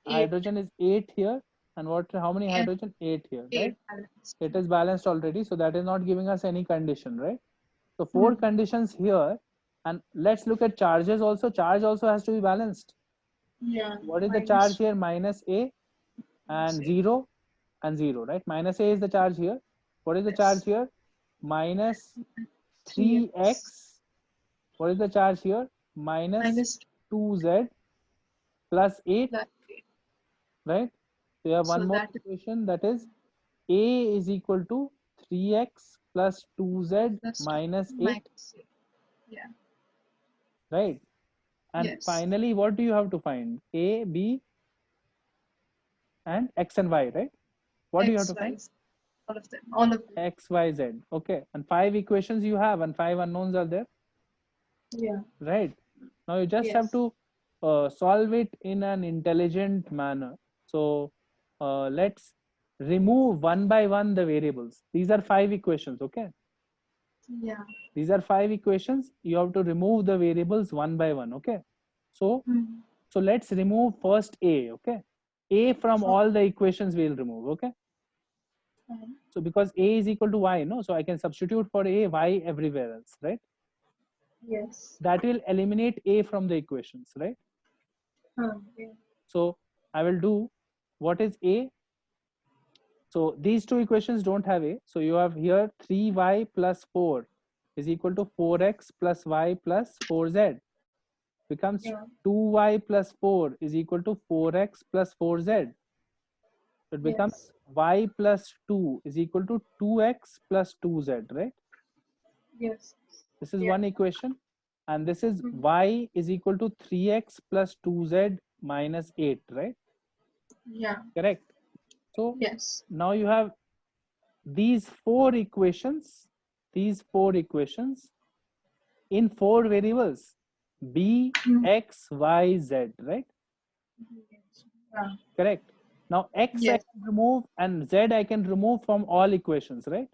8. Hydrogen is 8 here. And what? How many And hydrogen? 8 here, 8 right? balanced. It is balanced already. So that is not giving us any condition, right? So 4 conditions here. And let's look at charges also. Charge also has to be balanced. Yeah. What is the charge here? Minus A and 0 and 0, right? Minus A is the charge here. What is the charge here? Minus 3x. What is the charge here? Minus 2z plus 8, plus 8. right? So you have one So more that is equation, that is A is equal to 3x plus 2z plus minus 8, minus 8. Yeah. right? And Yes. finally, what do you have to find? A, B, and x and y, right? What do you have to find? All of them. All of them. X, Y, Z. Okay. And 5 equations you have, and 5 unknowns are there, Yeah. right? Now you just have to solve it in an intelligent manner. So let's remove one by one the variables. These are 5 equations, okay? Yeah. These are 5 equations. You have to remove the variables one by one, okay? So, so let's remove first A, okay? A from all the equations we'll remove, okay? So because A is equal to Y, no? So I can substitute for A, Y everywhere else, right? Yes. That will eliminate A from the equations, right? Yeah. So I will do, what is A? So these two equations don't have A. So you have here 3y plus 4 is equal to 4x plus y plus 4z. Becomes 2y plus 4 is equal to 4x plus 4z. So it becomes y plus 2 is equal to 2x plus 2z, right? Yes. This is one equation. And this is y is equal to 3x plus 2z minus 8, right? Yeah. Correct. So Yes. now you have these 4 equations in 4 variables, b, x, y, z, right? Yeah. Correct. Now x I can remove and z I can remove from all equations, right?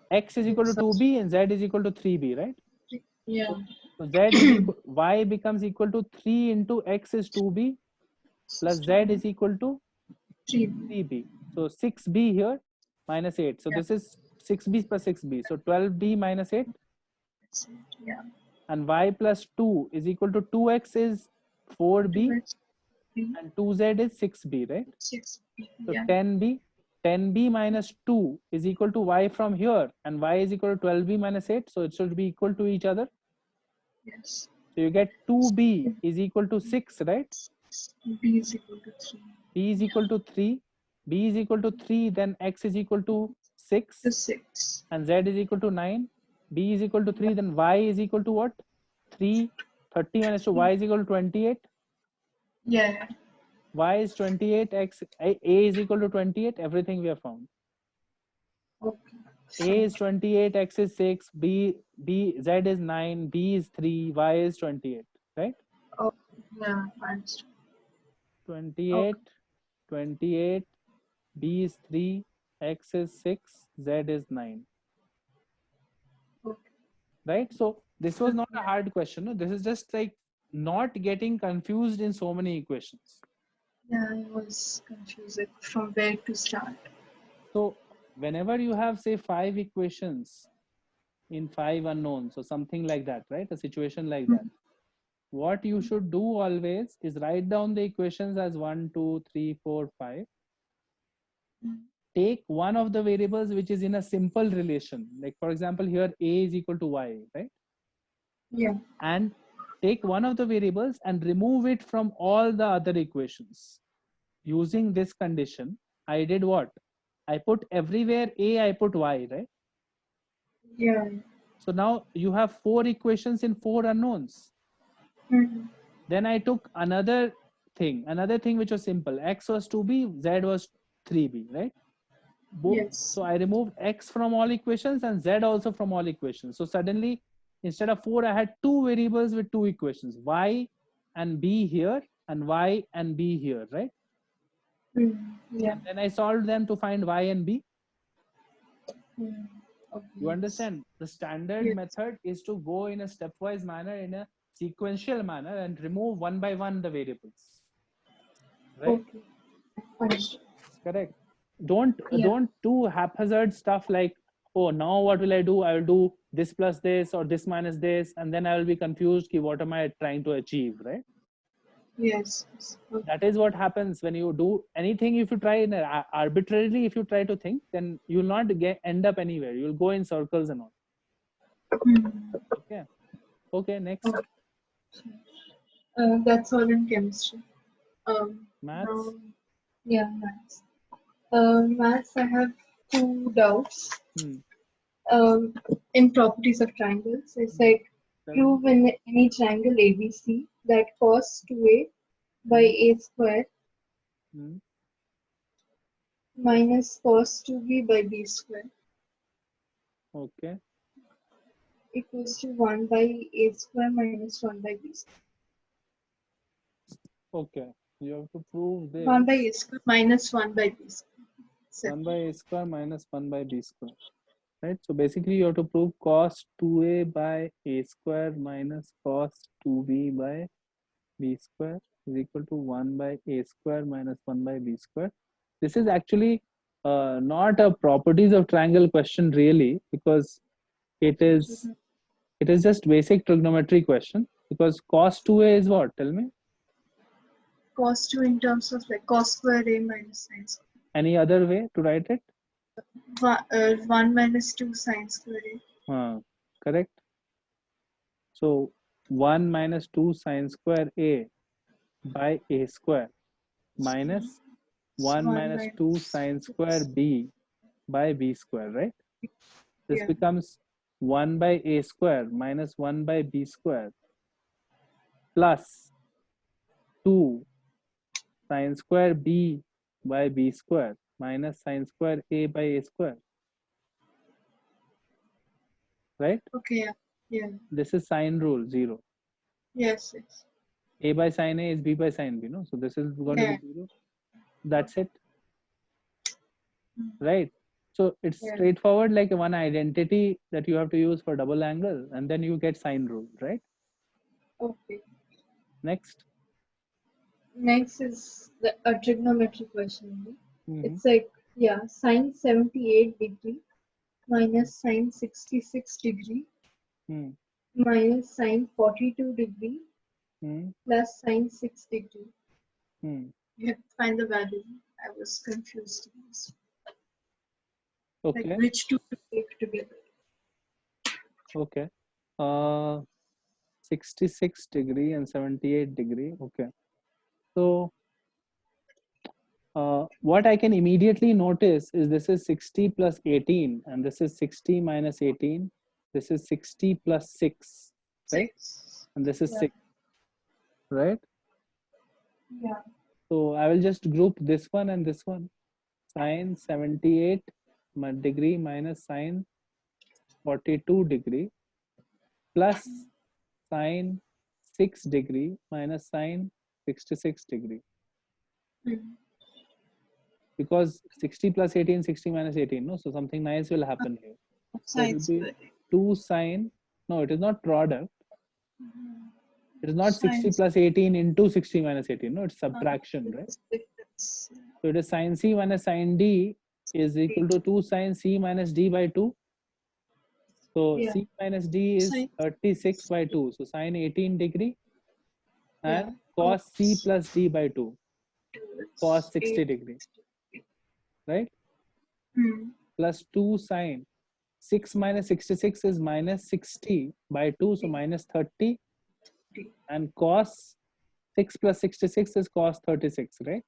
X is equal to 2b and z is equal to 3b, right? Yeah. So z is equal, y becomes equal to 3 into x is 2b plus z is equal to 3b. So 6b here minus 8. So this is 6b plus 6b. So 12b minus 8. Yeah. And y plus 2 is equal to 2x is 4b and 2z is 6b, right? 6b. So 10b minus 2 is equal to y from here, and y is equal to 12b minus 8. So it should be equal to each other. Yes. So you get 2b is equal to 6, right? B is equal to 3. B is equal to 3. B is equal to 3, then x is equal to 6. To 6. And z is equal to 9. B is equal to 3, then y is equal to what? 3. 30 minus 2, y is equal to 28. Yeah. Y is 28, x, A is equal to 28, everything we have found. Okay. A is 28, x is 6, z is 9, b is 3, y is 28, right? Oh, yeah, I understand. 28, 28, b is 3, x is 6, z is 9. Okay. Right? So this was not a hard question. No? This is just like not getting confused in so many equations. Yeah, I was confused from where to start. So whenever you have, say, 5 equations in 5 unknowns or something like that, right? A situation like that. What you should do always is write down the equations as 1, 2, 3, 4, 5. Take one of the variables which is in a simple relation. Like for example, here a is equal to y, right? Yeah. And take one of the variables and remove it from all the other equations. Using this condition, I did what? I put everywhere a, I put y, right? Yeah. So now you have 4 equations in 4 unknowns. Then I took another thing which was simple. X was 2b, z was 3b, right? Yes. So I removed x from all equations and z also from all equations. So suddenly, instead of 4, I had 2 variables with 2 equations, y and b here and y and b here, right? Yeah. And then I solved them to find y and b. Okay. You understand? The standard method is to go in a stepwise manner, in a sequential manner, and remove one by one the variables. Right? Okay. Understood. Correct. Don't do haphazard stuff like, oh, now what will I do? I will do this plus this or this minus this, and then I will be confused. What am I trying to achieve? Right? Yes. Okay. That is what happens when you do anything. If you try arbitrarily, if you try to think, then you will not end up anywhere. You will go in circles and all. Okay. Okay. Next. That's all in chemistry. Maths. Yeah, maths. Maths, I have 2 doubts. In properties of triangles, it's like prove in any triangle ABC that cos 2a by a square minus cos 2b by b square. Okay. Equals to 1 by a square minus 1 by b square. Okay. You have to prove this. 1 by a square minus 1 by b square. 1 by a square minus 1 by b square. Right? So basically you have to prove cos 2a by a square minus cos 2b by b square is equal to 1 by a square minus 1 by b square. This is actually not a properties of triangle question really, because it is just basic trigonometry question, because cos 2a is what? Tell me. Cos 2 in terms of like cos square a minus sin square. Any other way to write it? 1 minus 2 sin square a. Correct. So 1 minus 2 sin square a by a square minus 1 minus 2 sin square b by b square, right? This becomes 1 by a square minus 1 by b square plus 2 sin square b by b square minus sin square a by a square. Right? Okay, yeah. This is sine rule, 0. Yes. A by sin A is B by sin B, no? So this is going to be 0. That's it. Right? So it's straightforward, like one identity that you have to use for double angle, and then you get sine rule, right? Okay. Next. Next is a trigonometry question. It's like, sine 78 degree minus sine 66 degree minus sine 42 degree plus sine 6 degree. You have to find the value. I was confused. Okay. Like which two to take together? Okay. 66 degree and 78 degree. Okay. So what I can immediately notice is this is 60 plus 18 and this is 60 minus 18. This is 60 plus 6, right? And this is 6, right? Yeah. So I will just group this one and this one. Sine 78 degree minus sine 42 degree plus sine 6 degree minus sine 66 degree. Because 60 plus 18, 60 minus 18, no? So something nice will happen here. So it will be 2 sine, no, it is not product. It is not 60 plus 18 into 60 minus 18, no, it's subtraction, right? So it is sine C minus sine D is equal to 2 sine C minus D by 2. So Yeah. C minus D is Sine. 36 by 2. So sine 18 degree, Yeah. and cos C plus D by 2, cos 60 8. degree, right? Hmm. Plus 2 sine 6 minus 66 is minus 60 by 2, so minus 30, and cos 6 plus 66 is cos 36, right?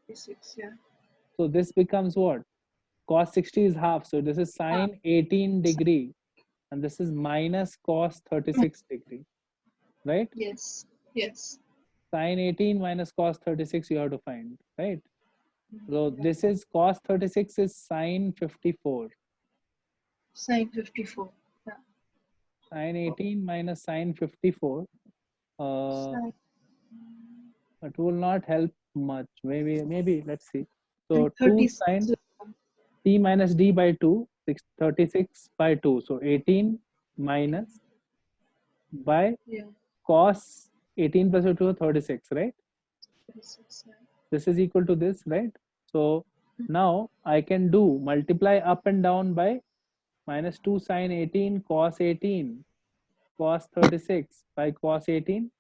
36. Yeah. So this becomes what? Cos 60 is half, so this is sine 18 degree, and this is minus cos 36 degree, right? Yes. Yes. Sine 18 minus cos 36 you have to find, right? So Yeah. this is cos 36 is sine 54. Sine 54. Yeah. Sine 18 minus sine 54. Sine It will not help much. Maybe let's see. So 2 36. sine t minus d by 2, 36 by 2. So 18 minus by Yeah. cos 18 plus 2 is 36, right? 36. Yeah. This is equal to this, right? So now I can do multiply up and down by minus 2 sine 18 cos 18 cos 36 by cos 18.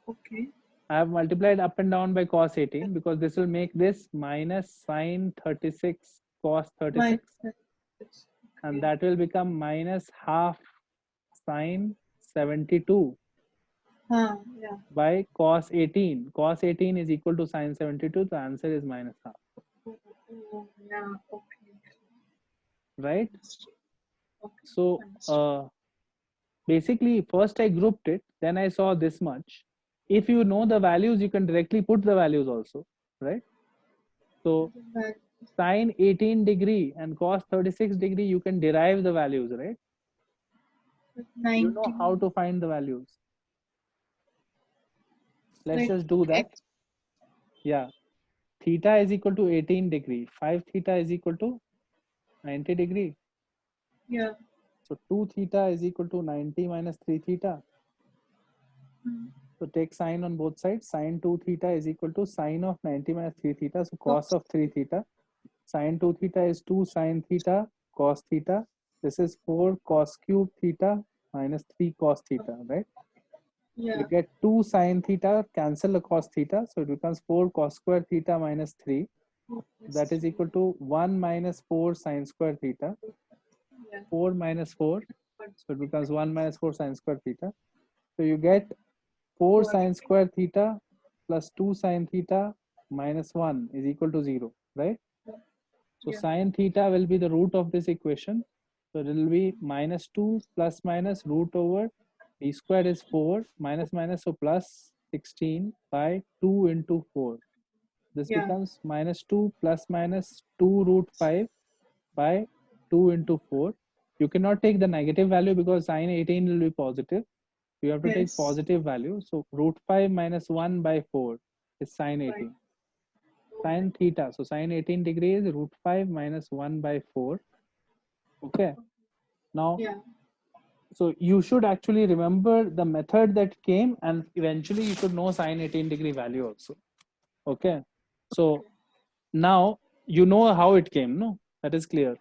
Okay. I have multiplied up and down by cos 18 because this will make this minus sine 36 cos 36, Minus 36. and Okay. that will become minus half sine 72 Yeah. by cos 18. Cos 18 is equal to sine 72. The answer is minus half, Yeah. Okay. right? Understood. Okay. So Understood. basically, first I grouped it, then I saw this much. If you know the values, you can directly put the values also, right? So But sine 18 degree and cos 36 degree, you can derive the values, right? You know 90. how to find the values. Let's Like just do that. X. Yeah. Theta is equal to 18 degree. 5 theta is equal to 90 degree. Yeah. So 2 theta is equal to 90 minus 3 theta. Hmm. So take sine on both sides. Sine 2 theta is equal to sine of 90 minus 3 theta. So cos of 3 theta. Sine 2 theta is 2 sine theta cos theta. This is 4 cos cube theta minus 3 cos theta, right? You Yeah. get 2 sine theta, cancel the cos theta. So it becomes 4 cos square theta minus 3. That is equal to 1 minus 4 sine square theta. Yeah. 4 minus 4. So it becomes 1 minus 4 sine square theta. So you get 4 What? sine square theta plus 2 sine theta minus 1 is equal to 0, right? So Yeah. sine theta will be the root of this equation. So it will be minus 2 plus minus root over d square is 4 minus minus, so plus 16 by 2 into 4. This Yeah. becomes minus 2 plus minus 2 root 5 by 2 into 4. You cannot take the negative value because sine 18 will be positive. You have to take Yes. positive value. So root 5 minus 1 by 4 is sine Right. 18. Sine theta. So sine 18 degrees root 5 minus 1 by 4. Okay. Now, Yeah. so you should actually remember the method that came, and eventually you should know sine 18 degree value also. Okay. So now you know how it came, no? That is clear.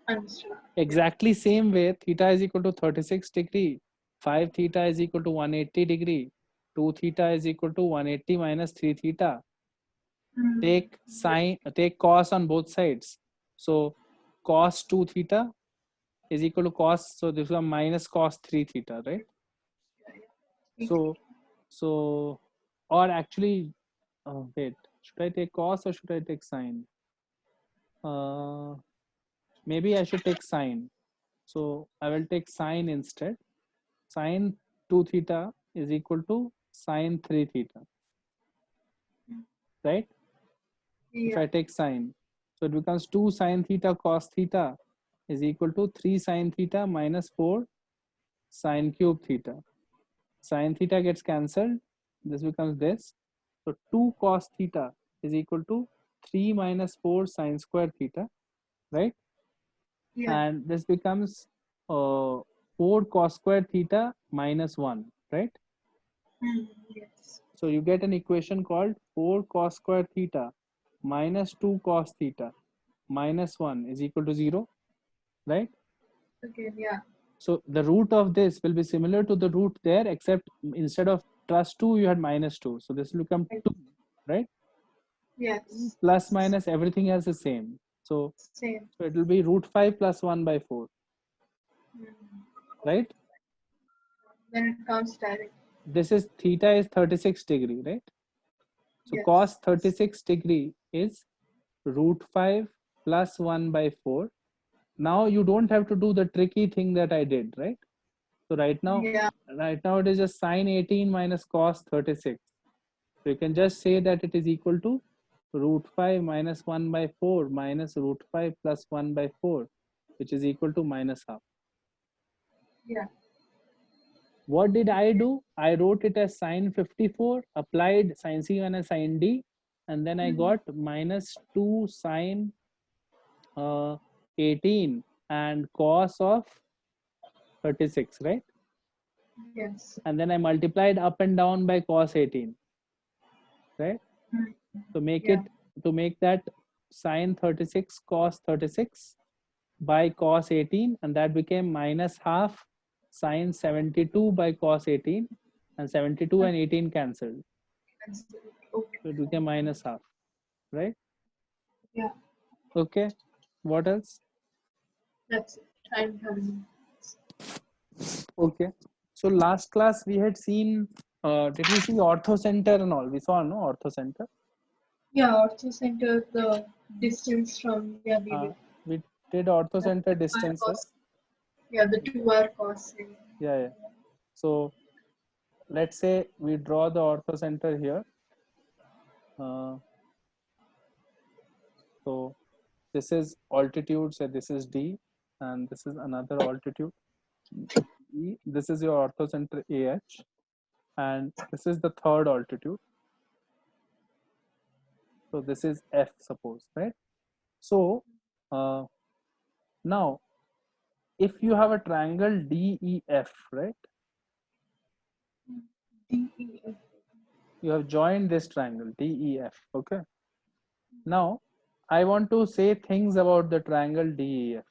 Understood. Exactly same way, theta is equal to 36 degree, 5 theta is equal to 180 degree, 2 theta is equal to 180 minus 3 theta. Take sine, take cos on both sides. So cos 2 theta is equal to cos, so this is a minus cos 3 theta, right? So or actually, wait, should I take cos or should I take sine? Uh, Maybe I should take sine. So I will take sine instead. Sine 2 theta is equal to sine 3 theta, right? If Yeah. I take sine, so it becomes 2 sine theta cos theta is equal to 3 sine theta minus 4 sine cube theta. Sine theta gets cancelled. This becomes this. So 2 cos theta is equal to 3 minus 4 sine square theta, right? Yeah. And this becomes 4 cos square theta minus 1, right? Yes. So you get an equation called 4 cos square theta minus 2 cos theta minus 1 is equal to 0, right? Again, yeah. So the root of this will be similar to the root there, except instead of plus 2, you had minus 2. So this will become 2, right? Yes. Plus minus everything else is same. So Same. it will be root 5 plus 1 by 4, right? Then it comes direct. This is theta is 36 degree, right? So Yes. cos 36 degree is root 5 plus 1 by 4. Now you don't have to do the tricky thing that I did, right? So right now it is just sine 18 minus cos 36. So you can just say that it is equal to root 5 minus 1 by 4 minus root 5 plus 1 by 4, which is equal to minus half. Yeah. What did I do? I wrote it as sine 54, applied sine C minus sine D, and then I got minus 2 sine 18 and cos of 36, right? Yes. And then I multiplied up and down by cos 18, right? To make Yeah. it, to make that sine 36 cos 36 by cos 18, and that became minus half sine 72 by cos 18, and 72 and 18 cancelled. Okay. So it became minus half, right? Yeah. Okay. What else? That's it. I'm having. Okay. So last class we had seen, did we see orthocenter and all? We saw, no, orthocenter? Yeah, ortho center, the distance from, yeah, We did orthocenter the distances. yeah, the 2R cos. Yeah. So let's say we draw the orthocenter here. So this is altitude, say this is D, and this is another altitude E. This is your orthocenter AH, and this is the third altitude. So this is F, suppose, right? So now if you have a triangle DEF, right? DEF. You have joined this triangle DEF, okay? Now I want to say things about the triangle DEF.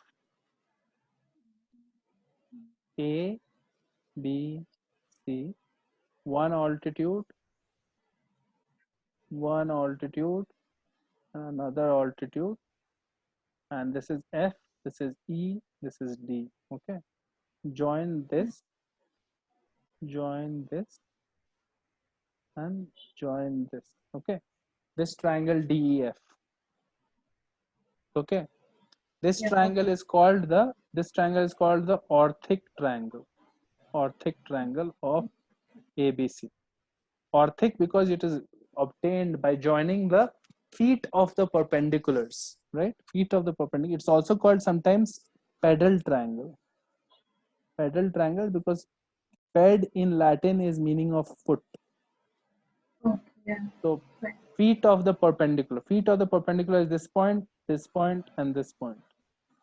A, B, C, one altitude, another altitude, and this is F, this is E, this is D, okay? Join this, and join this, okay? This triangle DEF, okay? This triangle is called the orthic triangle of ABC. Orthic because it is obtained by joining the feet of the perpendiculars, right? Feet of the perpendicular. It's also called sometimes pedal triangle. Pedal triangle because ped in Latin is meaning of foot. So feet of the perpendicular. Feet of the perpendicular is this point, and this point.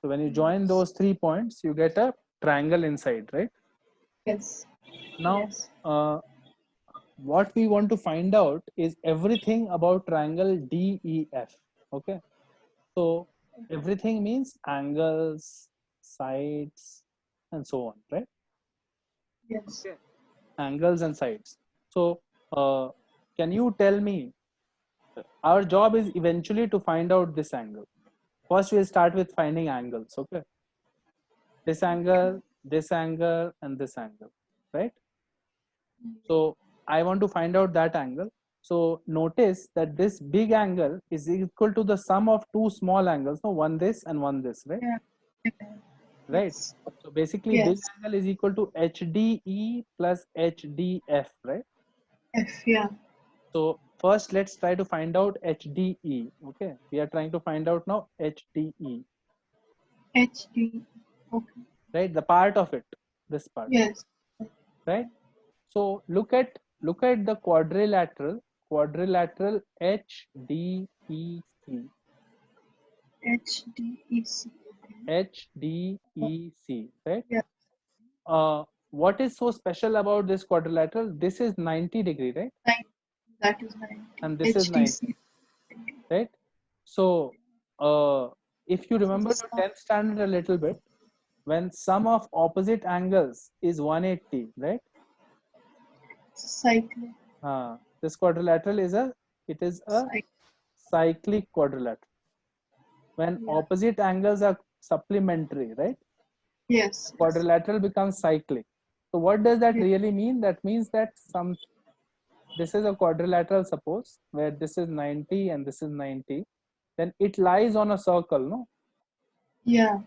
So when you join those 3 points, you get a triangle inside, right? Yes. Now, Yes. what we want to find out is everything about triangle DEF. Okay. So everything means angles, sides, and so on, right? Yes. Okay. Angles and sides. So can you tell me, our job is eventually to find out this angle. First, we'll start with finding angles. Okay. This angle, and this angle, right? So I want to find out that angle. So notice that this big angle is equal to the sum of two small angles. No, one this and one this, right? Yeah. Right. Yes. So basically, big angle is equal to HDE plus HDF, right? F, yeah. So first, let's try to find out HDE. Okay, we are trying to find out now HDE. HD. Okay. Right, the part of it, this part. Yes. Right. So look at the quadrilateral HDEC. HDEC. HDEC, right? Yeah. What is so special about this quadrilateral? This is 90 degree, right? That is 90. And this is 90, right? So if you remember to 10th standard a little bit, when sum of opposite angles is 180, right? Cyclic. This quadrilateral is a cyclic quadrilateral. When Yeah. opposite angles are supplementary, right? Yes. Quadrilateral becomes cyclic. So what does that Yes. really mean? That means that this is a quadrilateral, suppose, where this is 90 and this is 90. Then it lies on a circle, no? Yeah.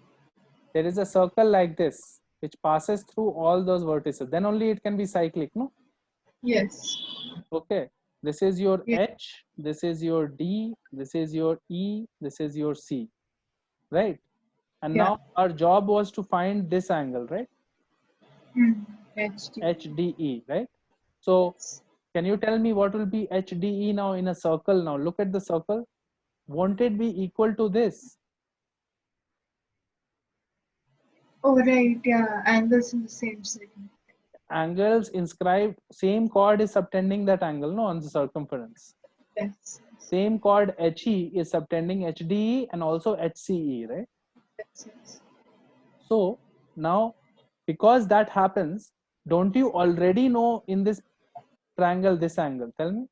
There is a circle like this which passes through all those vertices. Then only it can be cyclic, no? Yes. Okay. This is your Yeah. H, this is your D, this is your E, this is your C, right? And Yeah. now our job was to find this angle, right? HD. HDE, right? So can you tell me what will be HDE now in a circle? Now look at the circle. Won't it be equal to this? Oh, right. Yeah. Angles in the same segment. Angles inscribed, same chord is subtending that angle, no, on the circumference. Yes. Same chord HE is subtending HDE and also HCE, right? Yes. So now, because that happens, don't you already know in this triangle this angle? Tell me.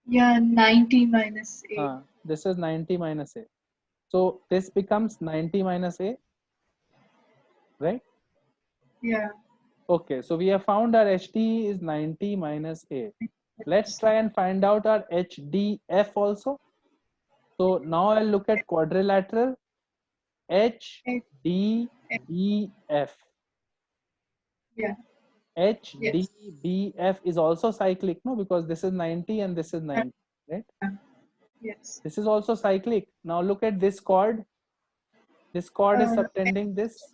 Yeah. 90 minus 8. This is 90 minus A. So this becomes 90 minus A, right? Yeah. Okay, so we have found our HD is 90 minus A. Let's try and find out our HDF also. So now I'll look at quadrilateral HDBF. Yeah. HDBF is also cyclic, no? Because this is 90 and this is 90, right? Yes. This is also cyclic. Now look at this chord. This chord is subtending this.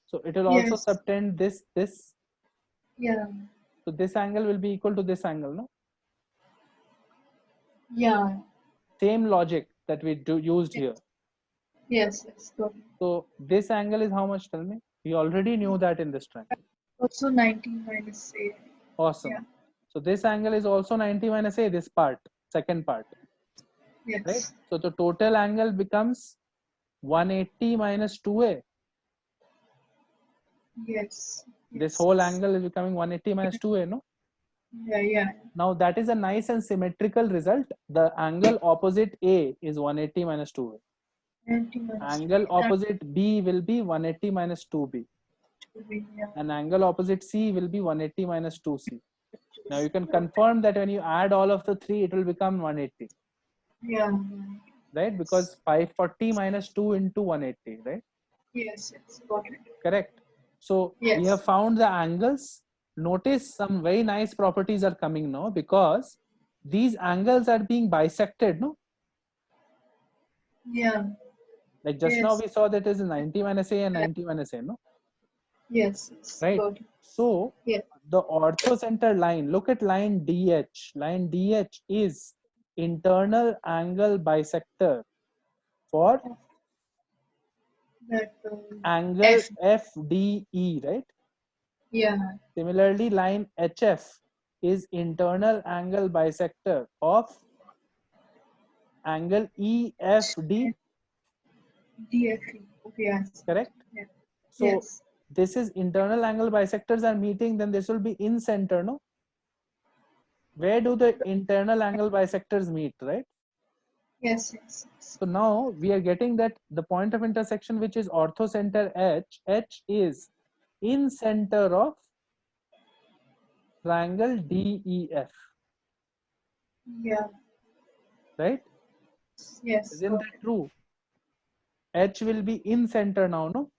So it will also Yes. subtend this. Yeah. So this angle will be equal to this angle, no? Yeah. Same logic that we used here. Yes. Yes. Got it. So this angle is how much? Tell me. We already knew that in this triangle. Also 90 minus 8. Awesome. Yeah. So this angle is also 90 minus A, this part, second part, Yes. right? So the total angle becomes 180 minus 2A. Yes. This Yes. whole angle is becoming 180 minus 2A, no? Yeah. Yeah. Now that is a nice and symmetrical result. The angle opposite A is 180 minus 2A. 90 minus Angle 8. opposite B will be 180 minus 2B. Yeah. And angle opposite C will be 180 minus 2C. Now you can confirm that when you add all of the three, it will become 180, Yeah. right? Because 540 minus 2 into 180, right? Yes. Yes. Got it. Correct. So we Yes. have found the angles. Notice some very nice properties are coming now because these angles are being bisected, no? Yeah. Like just now Yes. we saw that is 90 minus A and 90 minus A, no? Yes. Yes. Right. Got it. So Yes. the orthocenter line, look at line DH. Line DH is internal angle bisector for That angle F. FDE, right? Yeah. Similarly, line HF is internal angle bisector of angle EFD, DFE. Okay. Yes. correct? Yeah. So Yes. this is internal angle bisectors are meeting, then this will be in center, no? Where do the internal angle bisectors meet, right? Yes. Yes. Yes. So now we are getting that the point of intersection, which is orthocenter H is in center of triangle DEF, Yeah. right? Yes. Isn't Got that it. true? H will be in center now, no?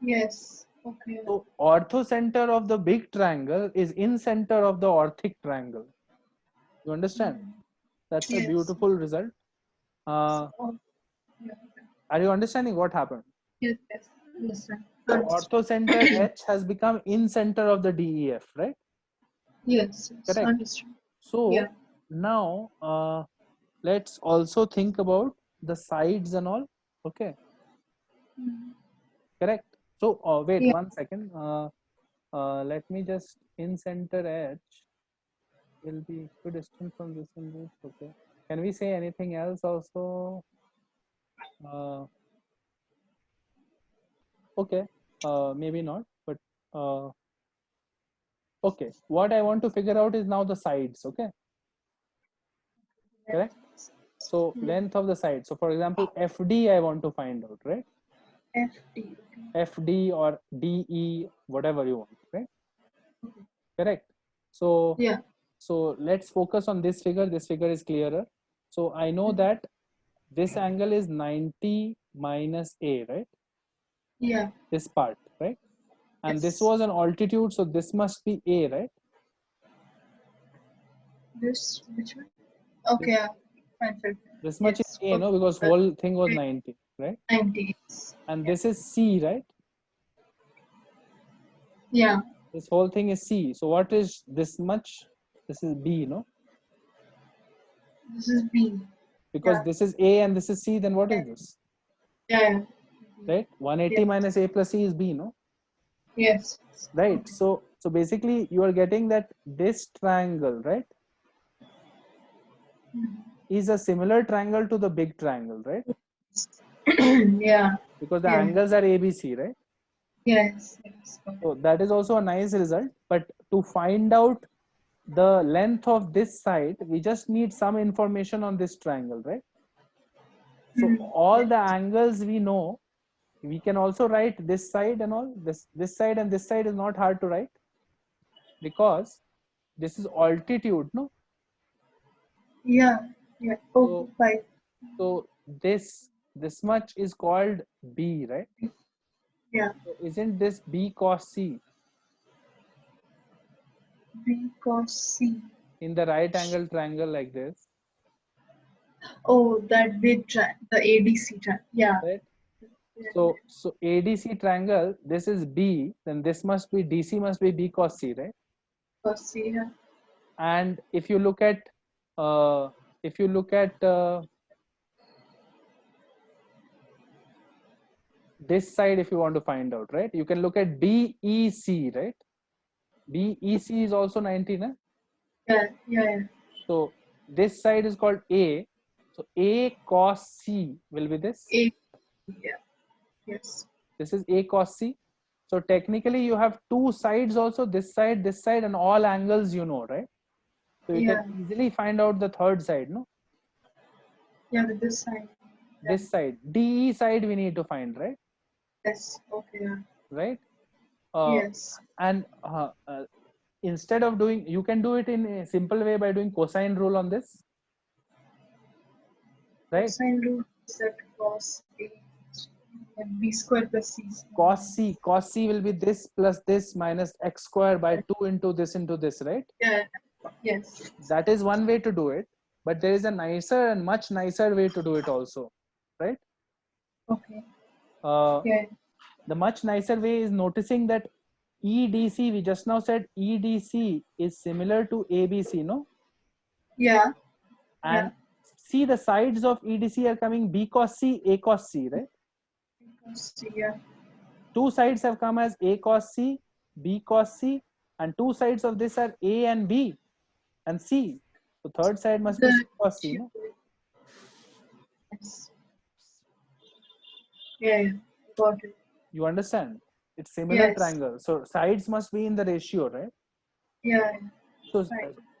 Yes. Okay. So orthocenter of the big triangle is in center of the orthic triangle. You understand? That's a Yes. beautiful result. Oh, yeah. Are you understanding what happened? Yes. Yes. Understand. The Understood. orthocenter H has become in center of the DEF, right? Yes. Yes. Correct. Understood. So Yeah. now let's also think about the sides and all. Okay, correct. So wait Yeah. 1 second. Let me just in center H will be equidistant from this and this. Okay. can we say anything else also? Okay, maybe not, but okay. What I want to figure out is now the sides. Okay, correct. So length of the side. So for example, FD I want to find out, right? FD. FD or DE, whatever you want, right? Correct. So Yeah. so let's focus on this figure. This figure is clearer. So I know that this angle is 90 minus A, right? Yeah. This part, right? And Yes. this was an altitude, so this must be A, right? This which one? Okay. Yeah. Fine. This much Yes. is A, no, because whole thing was 90, right? 90. And this is C, right? Yeah. This whole thing is C. So what is this much? This is B, no? This is B. Because Yeah. this is A and this is C, then what is this? Yeah. Right? 180 minus A plus C is B, no? Yes. Right. Okay. So basically you are getting that this triangle, right, is a similar triangle to the big triangle, right? Yeah. Because the Yeah. angles are ABC, right? Yes. So that is also a nice result. But to find out the length of this side, we just need some information on this triangle, right? So all the angles we know, we can also write this side and all. This side and this side is not hard to write because this is altitude, no? Yeah. Yeah. Oh, So, fine. so this much is called B, right? Yeah. So isn't this B cos C B cos C. in the right angle triangle like this, Oh, that big the ADC triangle. Yeah. right? So ADC triangle, this is B, then this must be DC must be B cos C, right? Cos C. Yeah. And if you look at this side, if you want to find out, right, you can look at BEC, right? BEC is also 90, na? Yeah. So this side is called A. So A cos C will be this. A. Yeah. Yes. This is A cos C. So technically you have two sides also, this side, and all angles you know, right? So you can easily find out the third side, no? Yeah, with this side. Yeah. This side, DE side we need to find, right? Yes. Okay. Yeah. Right? Yes. And instead of doing, you can do it in a simple way by doing cosine rule on this, right? Cosine rule is that cos A and B square plus C. Cos C will be this plus this minus x square by 2 into this, right? Yeah. Yes. That is one way to do it, but there is a nicer and much nicer way to do it also, right? Okay. Yeah. The much nicer way is noticing that EDC, we just now said EDC is similar to ABC, no? Yeah. And see the sides of EDC are coming B cos C, A cos C, right? Yeah. Two sides have come as A cos C, B cos C, and two sides of this are A and B and C. So third side must be C cos C, no? Yes. Yeah. Got it. You understand? It's similar Yes. triangle. So sides must be in the ratio, right? Yeah. So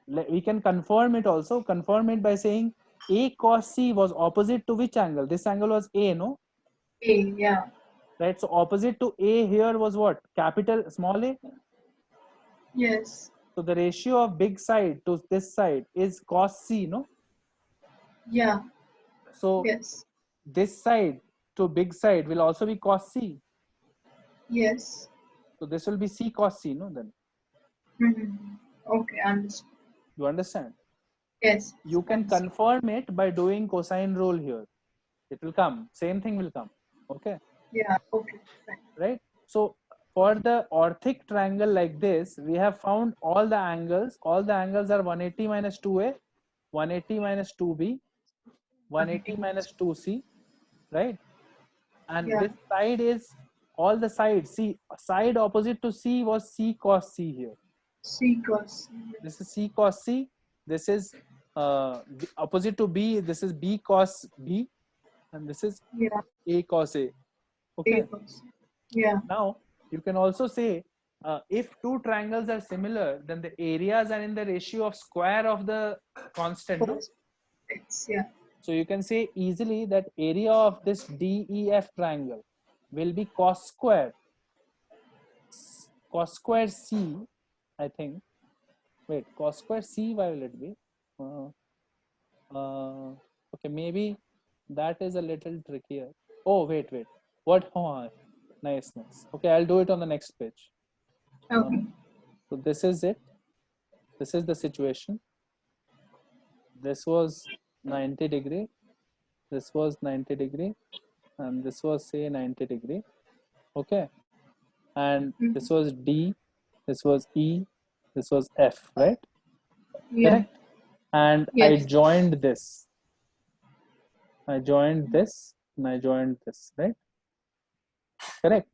we can confirm it also. Confirm it by saying A cos C was opposite to which angle? This angle was A, no? A. Yeah. Right. So opposite to A here was what? Capital small A? Yes. So the ratio of big side to this side is cos C, no? Yeah. So yes. This side to big side will also be cos C. Yes. So this will be C cos C, no? Then. Okay, understood. You understand? Yes. You can confirm it by doing cosine rule here. It will come. Same thing will come. Okay. Yeah. Okay. Right. So for the orthic triangle like this, we have found all the angles. All the angles are 180 minus 2A, 180 minus 2B, 180 minus 2C, right? And this side is all the sides. See, side opposite to C was C cos C here. C cos C. This is C cos C. This is opposite to B, this is B cos B, and this is Yeah. A cos A. Okay. Yeah. Now you can also say if two triangles are similar, then the areas are in the ratio of square of the constant. No? Yeah. So you can say easily that area of this DEF triangle will be cos square C, I think. Wait, cos square C, why will it be? Uh, okay, maybe that is a little trickier. Oh, wait. What? Oh, nice. Okay, I'll do it on the next page. Okay. So this is it. This is the situation. This was 90 degree. This was 90 degree. And this was say 90 degree. Okay. And this was D. This was E. This was F, right? Yeah. Correct. And I Yes. joined this. I joined this and I joined this, right? Correct.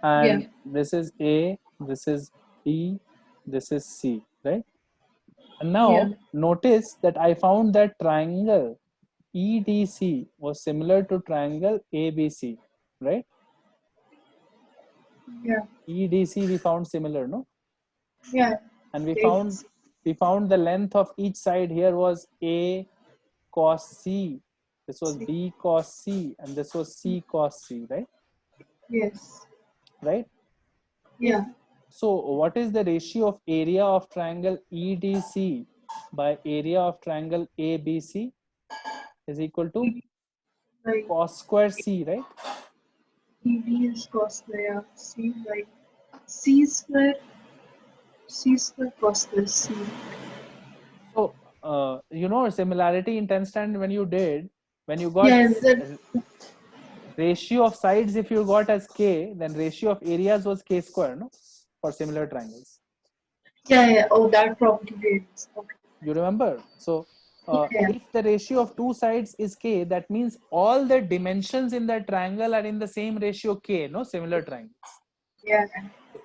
And Yeah. this is A, this is B, this is C, right? And now Yeah. notice that I found that triangle EDC was similar to triangle ABC, right? Yeah. EDC we found similar, no? Yeah. And we found the length of each side here was A cos C. This was B cos C, and this was C cos C, right? Yes. Right? Yeah. So what is the ratio of area of triangle EDC by area of triangle ABC is equal to Like cos square C, right? ED is cos square. C like C square. C square cos square C. So you know similarity in 10th standard when you got Yeah. ratio of sides, if you got as K, then ratio of areas was K square, no? For similar triangles. Yeah. Yeah. Oh, that property varies. Okay. You remember? So Yeah. if the ratio of two sides is K, that means all the dimensions in that triangle are in the same ratio K, no? Similar triangles. Yeah.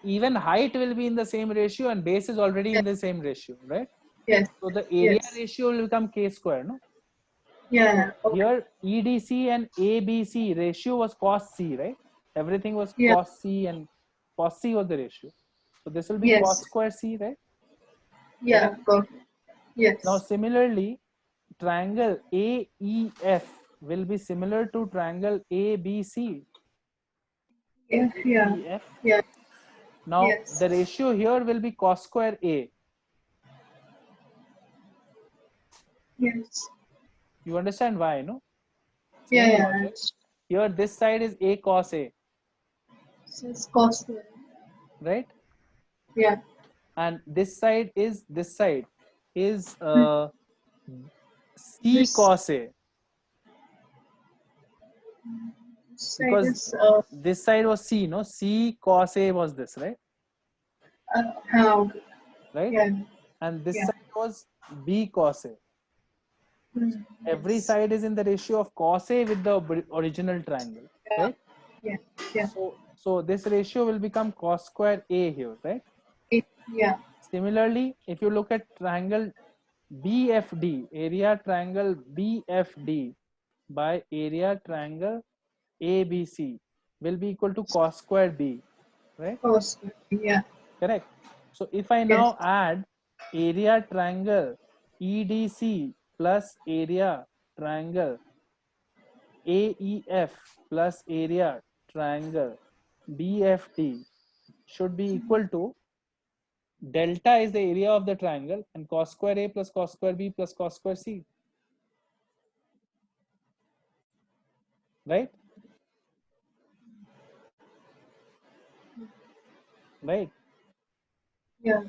Even height will be in the same ratio and base is already in the same ratio, right? Yes. So the area ratio will become K square, no? Yeah. So Okay. here EDC and ABC ratio was cos C, right? Everything was Yeah. cos C and cos C was the ratio. So this will be Yes. cos square C, right? Yeah. Correct? Got it. Yes. Now similarly, triangle AEF will be similar to triangle ABC. Yeah. Yeah. EF. Yeah. Now Yes. the ratio here will be cos square A. Yes. You understand why, no? Yeah. Same Yeah. logic. Here this side is A cos A, So it's cos square. right? Yeah. And this side is C This cos A, side because is this side was C, no? C cos A was this, right? how. Right? Yeah. And this Yeah. side was B cos A. Every Yes. side is in the ratio of cos A with the original triangle, right? Yeah. Yeah. So this ratio will become cos square A here, right? Yeah. Similarly, if you look at triangle BFD, area triangle BFD by area triangle ABC will be equal to cos square B, right? Cos square. Yeah. Correct. So if I Yes. now add area triangle EDC plus area triangle AEF plus area triangle BFD should be equal to delta is the area of the triangle and cos square A plus cos square B plus cos square C, right? Right. Yeah.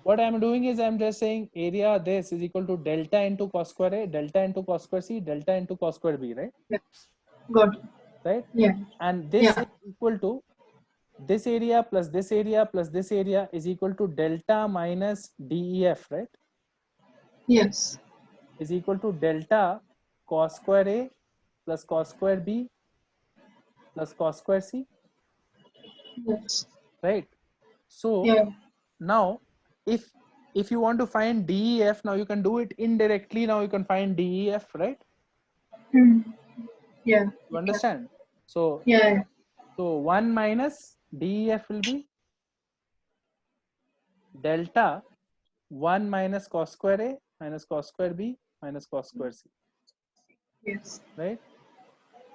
What I'm doing is I'm just saying area this is equal to delta into cos square A, delta into cos square C, delta into cos square B, right? Yeah. Got it. Right? Yeah. And this is equal to this area plus this area plus this area is equal to delta minus DEF, right? Yes. Is equal to delta cos square A plus cos square B plus cos square C, Yes. right? So Yeah. now if if you want to find DEF, now you can do it indirectly. Now you can find DEF, right? Yeah. You understand? So, Yeah. so 1 minus DEF will be delta 1 minus cos square A minus cos square B minus cos square C, Yes. right?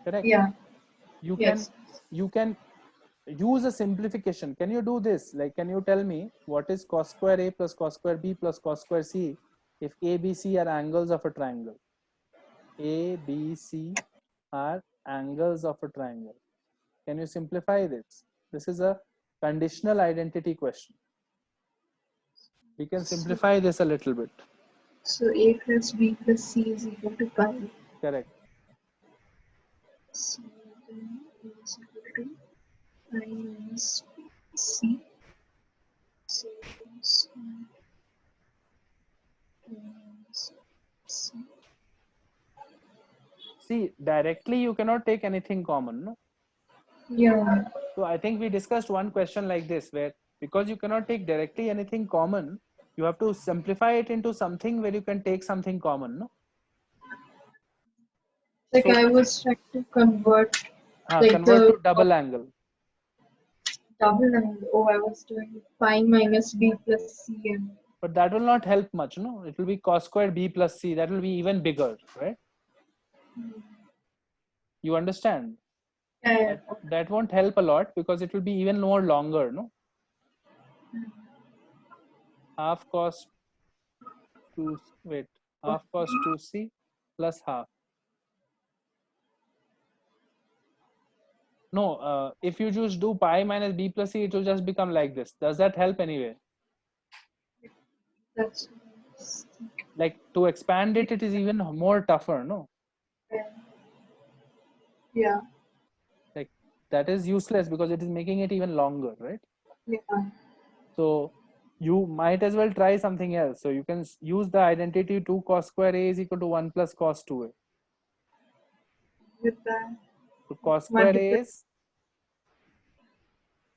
Correct. Yeah. You can Yes. use a simplification. Can you do this? Like, can you tell me what is cos square A plus cos square B plus cos square C if A, B, C are angles of a triangle? A, B, C are angles of a triangle. Can you simplify this? This is a conditional identity question. We can simplify this a little bit. So A plus B plus C is equal to pi. Correct. So then A is equal to pi minus C. So minus C. See, directly you cannot take anything common, no? Yeah. So I think we discussed one question like this, where because you cannot take directly anything common, you have to simplify it into something where you can take something common, no? Like So I was trying to convert like convert the to double angle. double angle. Oh, I was doing pi minus B plus C and But that will not help much, no? It will be cos squared B plus C. That will be even bigger, right? You understand? yeah. That won't help a lot because it will be even more longer, no? Half cos 2, wait, half cos 2C plus half. No, if you just do pi minus B plus C, it will just become like this. Does that help anyway? That's Like to expand it, it is even more tougher, no? yeah. Like that is useless because it is making it even longer, right? Yeah. So you might as well try something else. So you can use the identity 2 cos square A is equal to 1 plus cos 2A. With that So cos square A multiply. is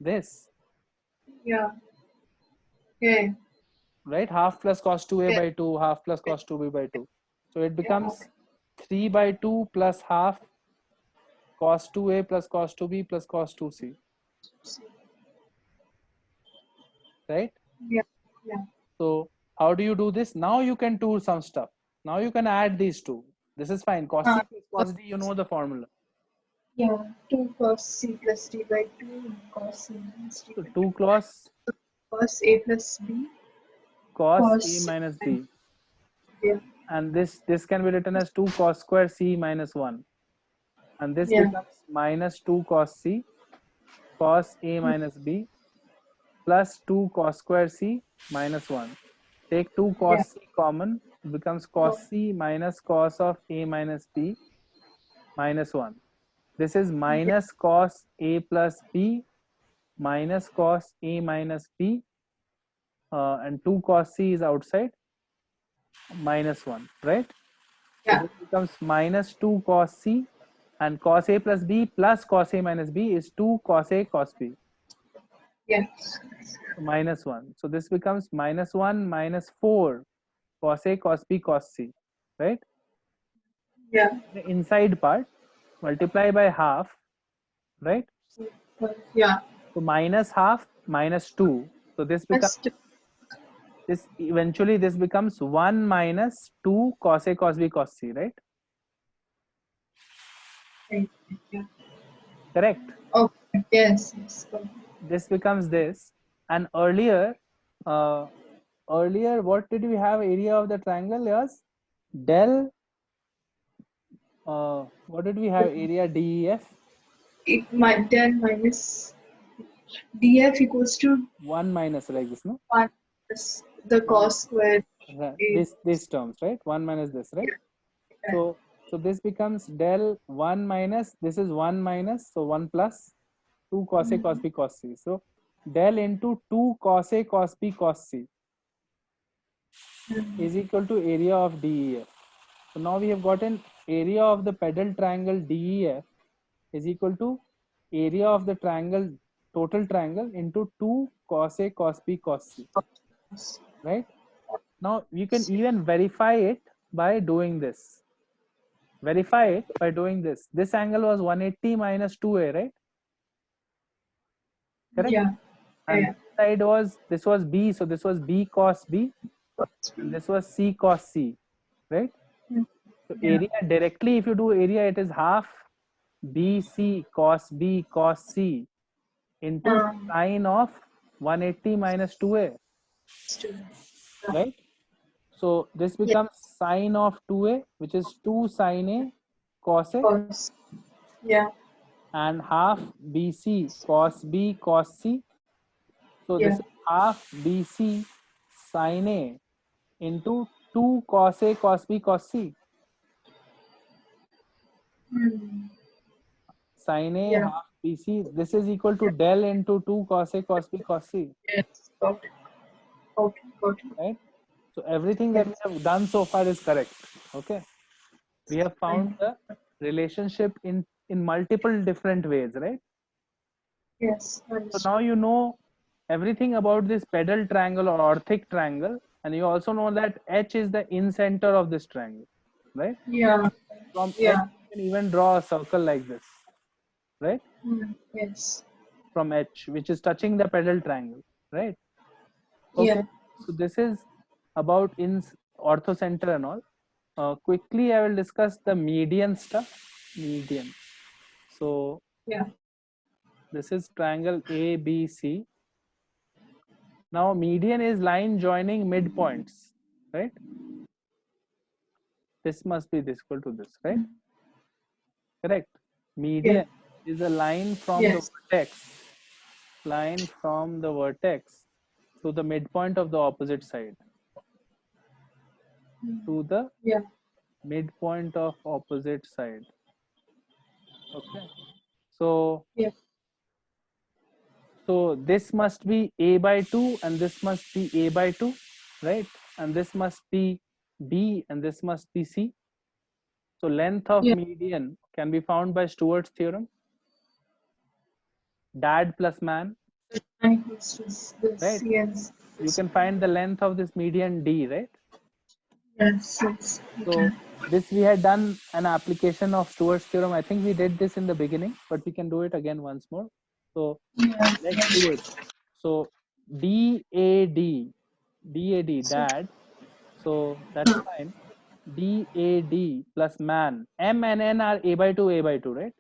this, Yeah. Yeah. right? Half plus cos 2A Yeah. by 2, half plus cos 2B by 2. So it Yeah. becomes 3 by 2 plus half cos 2A plus cos 2B plus cos 2C, right? Yeah. Yeah. So how do you do this? Now you can do some stuff. Now you can add these two. This is fine. Cos C plus cos D, you know the formula. Yeah. 2 cos C plus D by 2 and cos C minus D So by 2. 2 cos Cos A plus B. cos A Cos minus D. yeah. And this can be written as 2 cos square C minus 1. And this Yeah. becomes minus 2 cos C cos A minus B plus 2 cos square C minus 1. Take 2 Yeah. cos C common, it becomes cos C minus cos of A minus B minus 1. This is minus cos A plus B minus cos A minus B, and 2 cos C is outside, minus 1, right? So Yeah. this becomes minus 2 cos C, and cos A plus B plus cos A minus B is 2 cos A cos B. Yes. So minus 1. So this becomes minus 1 minus 4 cos A cos B cos C, right? Yeah. The inside part multiply by half, right? Yeah. So minus half minus 2. So this becomes Just this eventually this becomes 1 minus 2 cos A cos B cos C, right? yeah. Correct. Okay. Yes. Yes. This becomes this, and earlier what did we have? Area of the triangle was del what did we have? Area DEF It might then minus df equals to 1 minus, like this, no? 1 plus the 1 cos square is this terms, right? 1 minus this, right? yeah. So this becomes del 1 minus, this is 1 minus, so 1 plus 2 cos A cos B cos C. So del into 2 cos A cos B cos C is equal to area of DEF. So now we have gotten area of the pedal triangle DEF is equal to area of the triangle, total triangle, into 2 cos A cos B cos C, right? Now you can even verify it by doing this. Verify it by doing this. This angle was 180 minus 2a, right? Correct? Yeah. And Yeah. this side was, this was b, so this was b cos b, and this was c cos c, right? So Yeah. area directly, if you do area, it is half bc cos b cos c into sine of 180 minus 2a, right? So this Yeah. becomes sine of 2a, which is 2 sine a cos a, Cos. Yeah. and half bc cos b cos c. So Yeah. this is half bc sine a into 2 cos a cos b cos c. Sine a Yeah. half bc. This is equal to del into 2 cos a cos b cos c, Yes. Got it. Okay. Got it. right? So everything that we Yes. have done so far is correct. Okay, we have found Fine. the relationship in multiple different ways, right? Yes. So Understood. now you know everything about this pedal triangle or orthic triangle, and you also know that H is the in center of this triangle, right? Yeah. From H Yeah. you can even draw a circle like this, right? Yes. From H, which is touching the pedal triangle, right? Yeah. Okay, so this is about in orthocenter and all. Quickly, I will discuss the median stuff. Median. So Yeah. this is triangle ABC. Now median is line joining midpoints, right? This must be this equal to this, right? Correct. Yeah. Median is a line from the Yes. vertex to the midpoint of the opposite side, to the Yeah. midpoint of opposite side. Okay, so Yeah. this must be a by 2 and this must be a by 2, right? And this must be b and this must be c. So length of Yeah. median can be found by Stewart's theorem, dad plus man, This. right? Yes. You can find the length of this median d, right? Yes. Yes. So this we had done an application of Stewart's theorem. I think we did this in the beginning, but we can do it again once more. So Yeah. let's do it. So DAD, dad. So that's fine. DAD plus man. M and N are a by 2, right?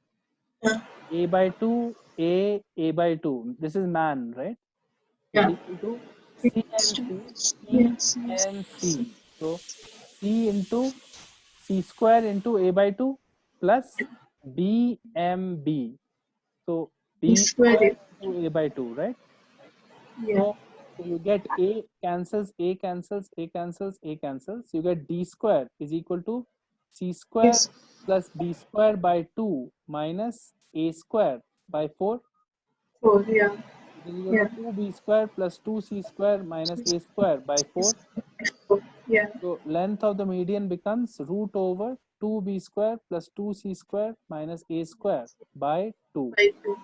A by 2, A by 2. This is man, right? Is Yeah. equal to C and Yes. C. So C into C square into A by 2 plus BMB. So B square into A by 2, right? Yeah. So you get A cancels, A cancels, A cancels, A cancels. You get D square is equal to C square Yes. plus B square by 2 minus A square by 4. Yeah. It is equal Yeah. to 2B square plus 2C square minus A square by 4. Yeah. So length of the median becomes root over 2B square plus 2C square minus A square by 2. By 2.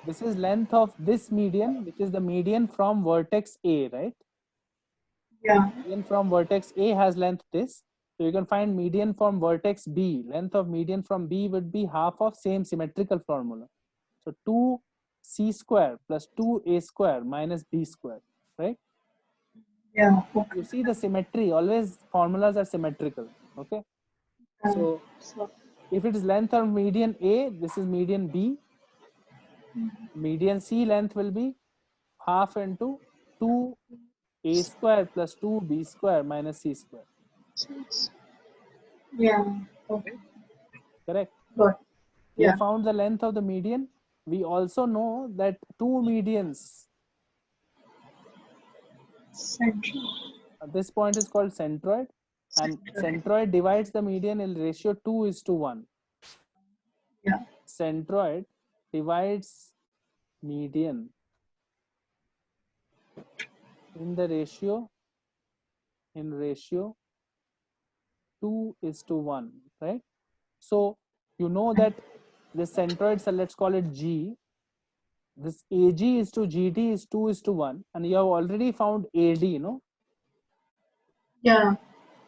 This is length of this median, which is the median from vertex A, right? Yeah. Median from vertex A has length this. So you can find median from vertex B. Length of median from B would be half of same symmetrical formula. So 2C square plus 2A square minus B square, right? Yeah. You see the symmetry, always formulas are symmetrical, okay? So if it is length of median A, this is median B. Median C length will be half into 2A square plus 2B square minus C square. Yeah. Okay. Correct. Got. We Yeah. have found the length of the median. We also know that two medians, Central. this point is called centroid, and centroid divides the median in ratio 2:1. Yeah. Centroid divides median in the ratio 2:1, right? So you know that this centroid, so let's call it G. This AG is to GD is 2:1, and you have already found AD, you know. Yeah.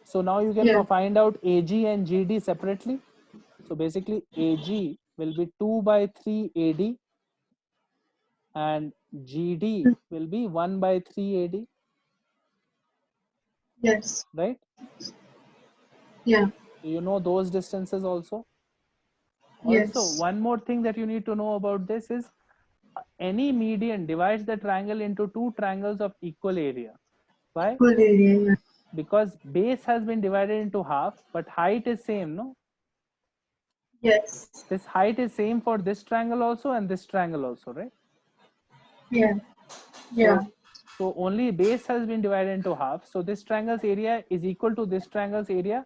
So now you can Yeah. find out AG and GD separately. So basically AG will be 2 by 3 AD and GD will be 1 by 3 AD, Yes. right? Yeah. So you know those distances also. Also, Yes. one more thing that you need to know about this is any median divides the triangle into two triangles of equal area. Why? Full area. Yeah. Because base has been divided into half, but height is same, no? Yes. This height is same for this triangle also and this triangle also, right? Yeah. Yeah. So only base has been divided into half. So this triangle's area is equal to this triangle's area,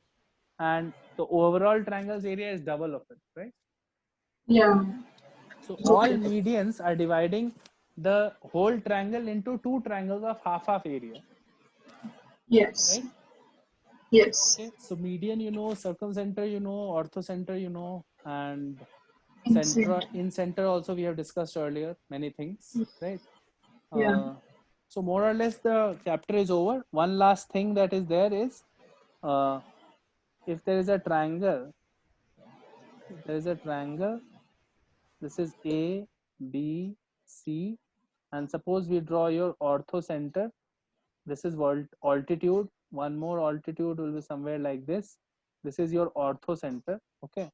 and the overall triangle's area is double of it, right? Yeah. So all Okay. medians are dividing the whole triangle into two triangles of half area, Yes. right? Yes. Okay, so median you know, circumcenter you know, orthocenter you know, and center. Insane. In center also we have discussed earlier many things, right? Yeah. So more or less the chapter is over. One last thing that is there is if there is a triangle, this is A, B, C, and suppose we draw your orthocenter. This is altitude. One more altitude will be somewhere like this. This is your orthocenter. Okay.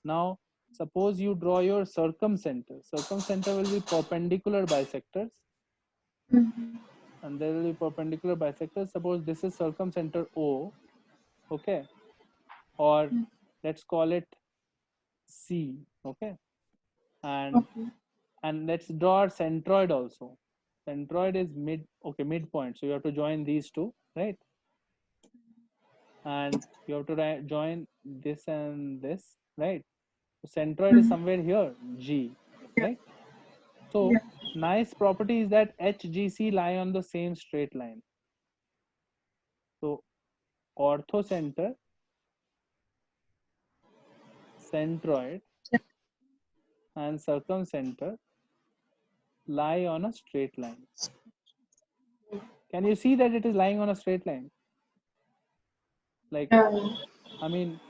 Now, suppose you draw your circumcenter. Circumcenter will be perpendicular bisectors, Mm-hmm. and there will be perpendicular bisectors. Suppose this is circumcenter O. Okay. Or let's call it C. Okay. And Okay. let's draw our centroid also. Centroid is midpoint. So you have to join these two, right? And you have to join this and this, right? So centroid is Mm-hmm. somewhere here, G, Yeah. right? So Yeah. nice property is that HGC lie on the same straight line. So orthocenter, centroid, and circumcenter lie on a straight line. Can you see that it is lying on a straight line? Like, I mean,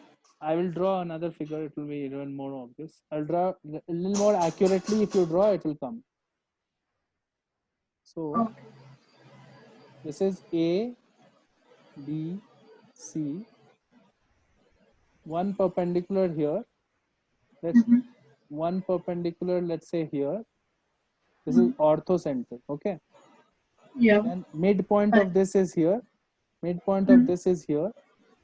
I will draw another figure. It will be even more obvious. I'll draw a little more accurately. If you draw, it will come. So Okay. this is A, B, C. One perpendicular here. Let's Mm-hmm. one perpendicular. Let's say here. This is Mm-hmm. orthocenter. Okay. Yeah. Then midpoint of this is here. Midpoint of Mm-hmm. this is here.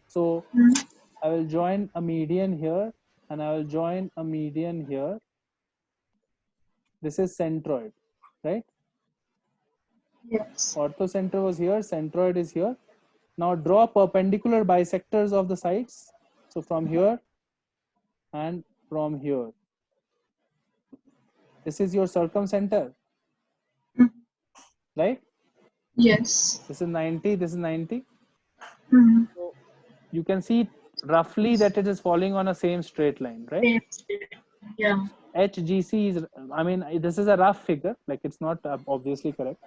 So Mm-hmm. I will join a median here, and I will join a median here. This is centroid, right? Yes. Orthocenter was here, centroid is here. Now draw perpendicular bisectors of the sides. So from here and from here. This is your circumcenter, Mm-hmm. right? Yes. This is 90, this is 90. Mm-hmm. So you can see roughly that it is falling on a same straight line, right? Yeah. HGC is, I mean, this is a rough figure, like it's not obviously correct,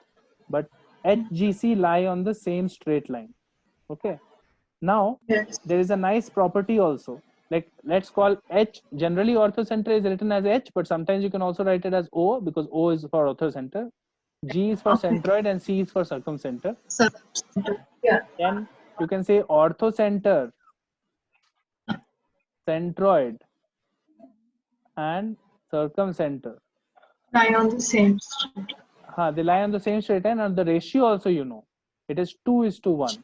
but HGC lie on the same straight line. Okay. Now, Yes. there is a nice property also. Like let's call H, generally orthocenter is written as H, but sometimes you can also write it as O because O is for orthocenter. G is for Okay. centroid and C is for circumcenter. So, yeah. Then you can say orthocenter, centroid, and circumcenter. Lie on the same street. They lie on the same straight line, and the ratio also you know. It is 2:1.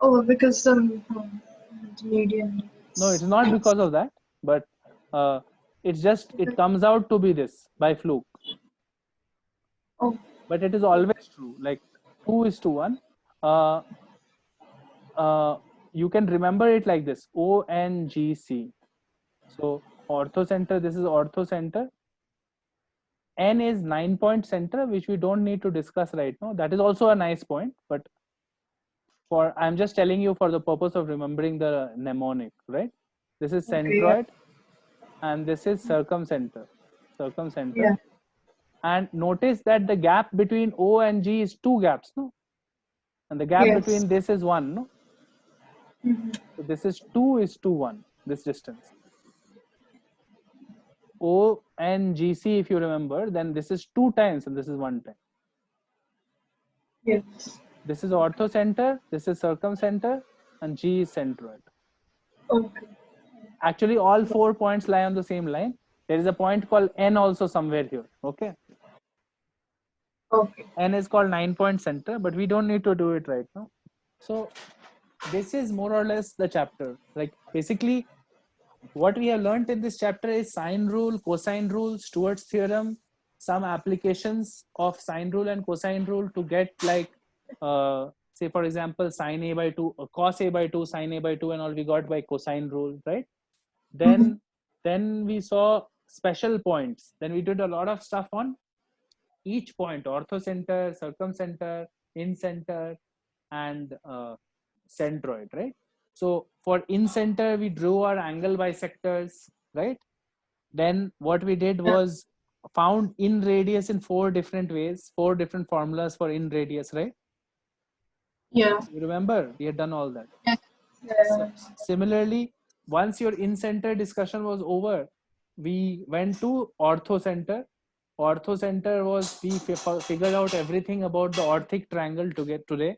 Oh, because the median. No, it's not because of that, but it's just it comes out to be this by fluke. Oh. But it is always true, like 2:1. uh, you can remember it like this, ONGC. So orthocenter, this is orthocenter. N is 9-point center, which we don't need to discuss right now. That is also a nice point, but I'm just telling you for the purpose of remembering the mnemonic, right? This is Okay. Yeah. centroid and this is circumcenter. Yeah. And notice that the gap between O and G is 2 gaps, no? and the gap Yes. between this is 1, no? So this is 2 is to 1, this distance. O and GC, if you remember, then this is 2 times and this is 1 time. Yes. This is orthocenter, this is circumcenter, and G is centroid. Okay. Actually, all 4 points lie on the same line. There is a point called N also somewhere here. Okay. Okay. N is called 9-point center, but we don't need to do it right now. So this is more or less the chapter. Like basically, what we have learned in this chapter is sine rule, cosine rule, Stewart's theorem, some applications of sine rule and cosine rule to get like, say for example, sine a by 2, cos a by 2, sine a by 2, and all we got by cosine rule, right? Then we saw special points. Then we did a lot of stuff on each point: orthocenter, circumcenter, incenter, and centroid, right? So for incenter, we drew our angle bisectors, right? Then what we did was found in radius in 4 different ways, 4 different formulas for in radius, right? Yeah. You remember we had done all that. Yeah. Similarly, once your in-center discussion was over, we went to orthocenter. Orthocenter was, we figured out everything about the orthic triangle to get today.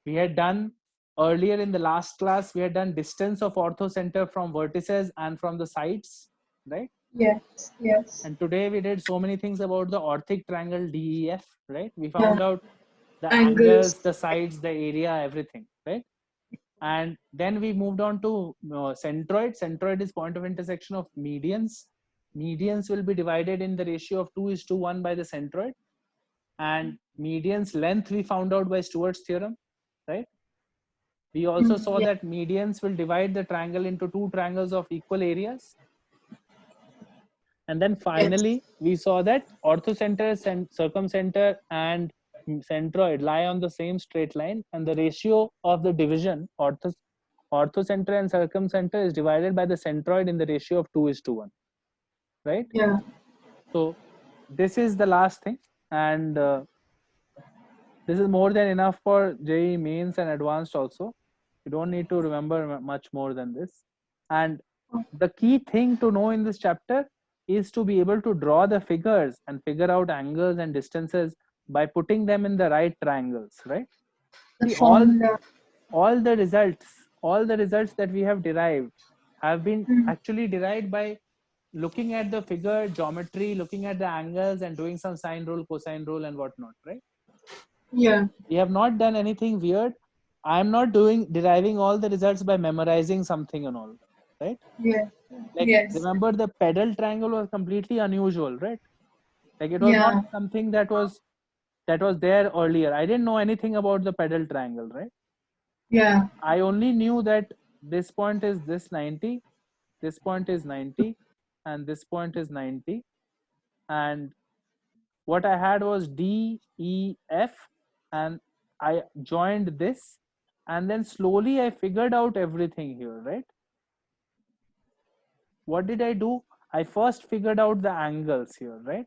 We had done earlier in the last class, we had done distance of orthocenter from vertices and from the sides, right? Yes. Yes. And today we did so many things about the orthic triangle DEF, right? We found out the angles, the sides, the area, everything, right? And then we moved on to centroid. Centroid is point of intersection of medians. Medians will be divided in the ratio of 2 is to 1 by the centroid. And median's length we found out by Stewart's theorem, right? We also saw that medians will divide the triangle into 2 triangles of equal areas. And then finally, we saw that orthocenter, circumcenter, and centroid lie on the same straight line, and the ratio of the division, orthocenter and circumcenter, is divided by the centroid in the ratio of 2 is to 1, right? Yeah. So this is the last thing, and this is more than enough for JEE mains and advanced also. You don't need to remember much more than this. And the key thing to know in this chapter is to be able to draw the figures and figure out angles and distances by putting them in the right triangles, right? See, all the results that we have derived have been actually derived by looking at the figure geometry, looking at the angles, and doing some sine rule, cosine rule, and whatnot, right? Yeah. We have not done anything weird. I'm not deriving all the results by memorizing something and all, right? Yeah. Like, remember the pedal triangle was completely unusual, right? Like it was not something that was there earlier. I didn't know anything about the pedal triangle, right? Yeah. I only knew that this point is this 90, this point is 90, and this point is 90. And what I had was D, E, F, and I joined this, and then slowly I figured out everything here, right? What did I do? I first figured out the angles here, right?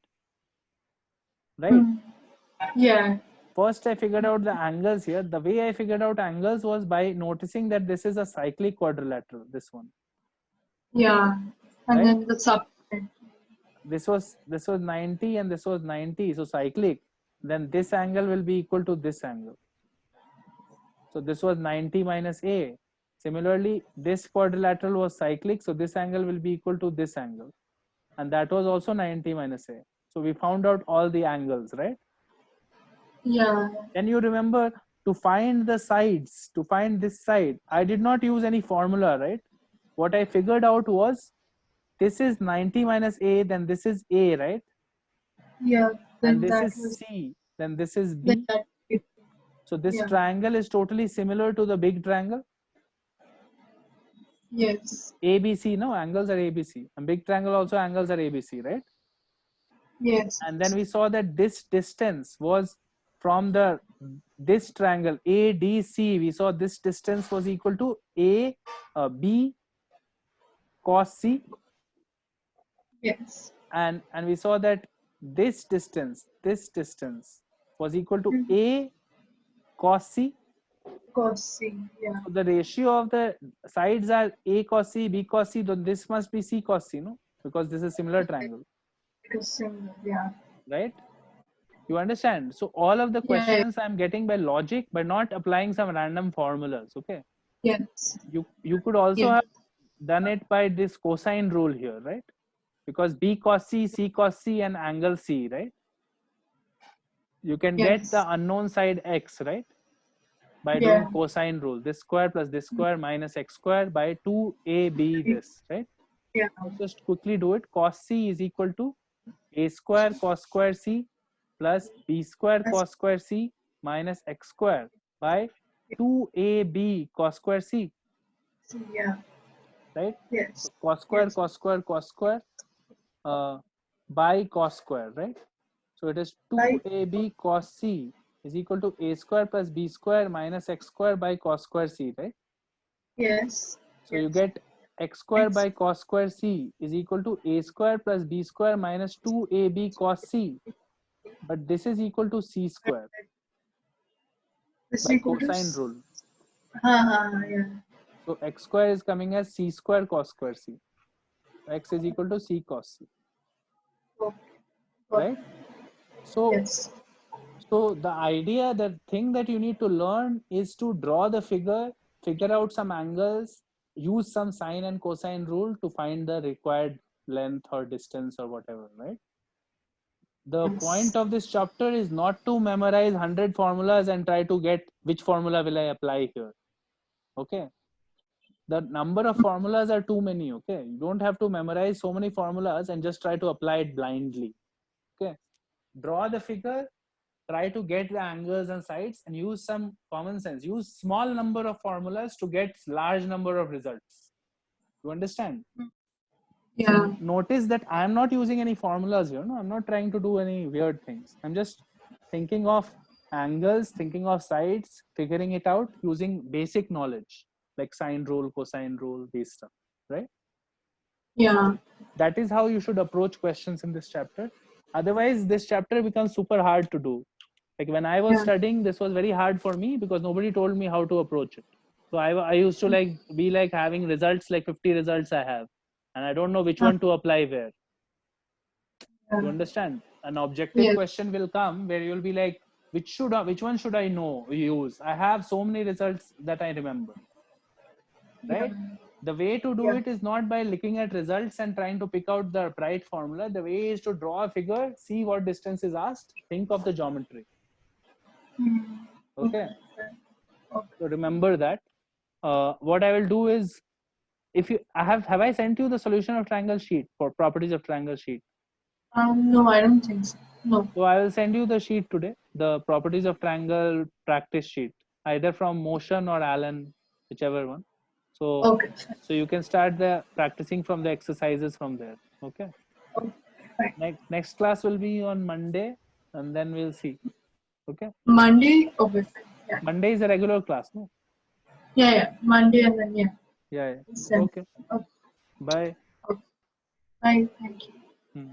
Right? Yeah. First, I figured out the angles here. The way I figured out angles was by noticing that this is a cyclic quadrilateral, this one. Yeah. And right? then the sub. This was 90 and this was 90, so cyclic. Then this angle will be equal to this angle. So this was 90 minus A. Similarly, this quadrilateral was cyclic, so this angle will be equal to this angle. And that was also 90 minus A. So we found out all the angles, right? Yeah. Then you remember, to find the sides, to find this side, I did not use any formula, right? What I figured out was, this is 90 minus A, then this is A, right? Yeah. And this is C, then this is B. So this triangle is totally similar to the big triangle. Yes. ABC, no, angles are ABC. And big triangle also angles are ABC, right? Yes. And then we saw that this distance was from this triangle ADC. We saw this distance was equal to B cos C. Yes. And we saw that this distance was equal to A cos C. Cos C. Yeah. So the ratio of the sides are A cos C, B cos C. Then this must be C cos C, no? Because this is a similar triangle, Because similar. Yeah. right? You understand? So all of the Yeah. questions I'm getting by logic, but not applying some random formulas. Okay. Yes. You could also Yeah. have done it by this cosine rule here, right? Because B cos C, C cos C, and angle C, right? You can get Yes. the unknown side x, right? By doing Yeah. cosine rule. This square plus this square minus x square by 2ab this, right? Yeah. Let's just quickly do it. Cos C is equal to a square cos square C plus b square cos square C minus x square by 2ab cos square C, So, yeah. right? Yes. So cos square, Yes. cos square, cos square by cos square, right? So it is 2ab cos C is equal to a square plus b square minus x square by cos square C, right? Yes. So you get x square by cos square C is equal to a square plus b square minus 2ab cos C. But this is equal to C square This is by equal to. cosine rule. Yeah. So x square is coming as C square cos square C. X is equal to C cos C, Okay. right? So, Yes. so the idea, the thing that you need to learn is to draw the figure, figure out some angles, use some sine and cosine rule to find the required length or distance or whatever, right? The point of this chapter is not to memorize 100 formulas and try to get which formula will I apply here. Okay. The number of formulas are too many. Okay. You don't have to memorize so many formulas and just try to apply it blindly. Okay. Draw the figure, try to get the angles and sides, and use some common sense. Use small number of formulas to get large number of results. You understand? Yeah. So notice that I'm not using any formulas here. No, I'm not trying to do any weird things. I'm just thinking of angles, thinking of sides, figuring it out using basic knowledge like sine rule, cosine rule, these stuff, right? Yeah. That is how you should approach questions in this chapter. Otherwise, this chapter becomes super hard to do. Like when I was studying, this was very hard for me because nobody told me how to approach it. So I used to like be like having results, like 50 results I have, and I don't know which one to apply where. You understand? An objective Yes. question will come where you'll be like, which one should I know use? I have so many results that I remember, right? The way to do it is not by looking at results and trying to pick out the right formula. The way is to draw a figure, see what distance is asked, think of the geometry. Okay. So remember that. What I will do is, if you have I sent you the solution of triangle sheet for properties of triangle sheet? No, I don't think so. No. So I will send you the sheet today, the properties of triangle practice sheet, either from Motion or Alan, whichever one. So, Okay. so you can start the practicing from the exercises from there. Okay. Next class will be on Monday, and then we'll see. Okay. Monday. Okay. Yeah. Monday is a regular class, no? Yeah. Yeah. Monday and then yeah. Yeah. Send. Okay. Bye. Okay. Bye. Thank you.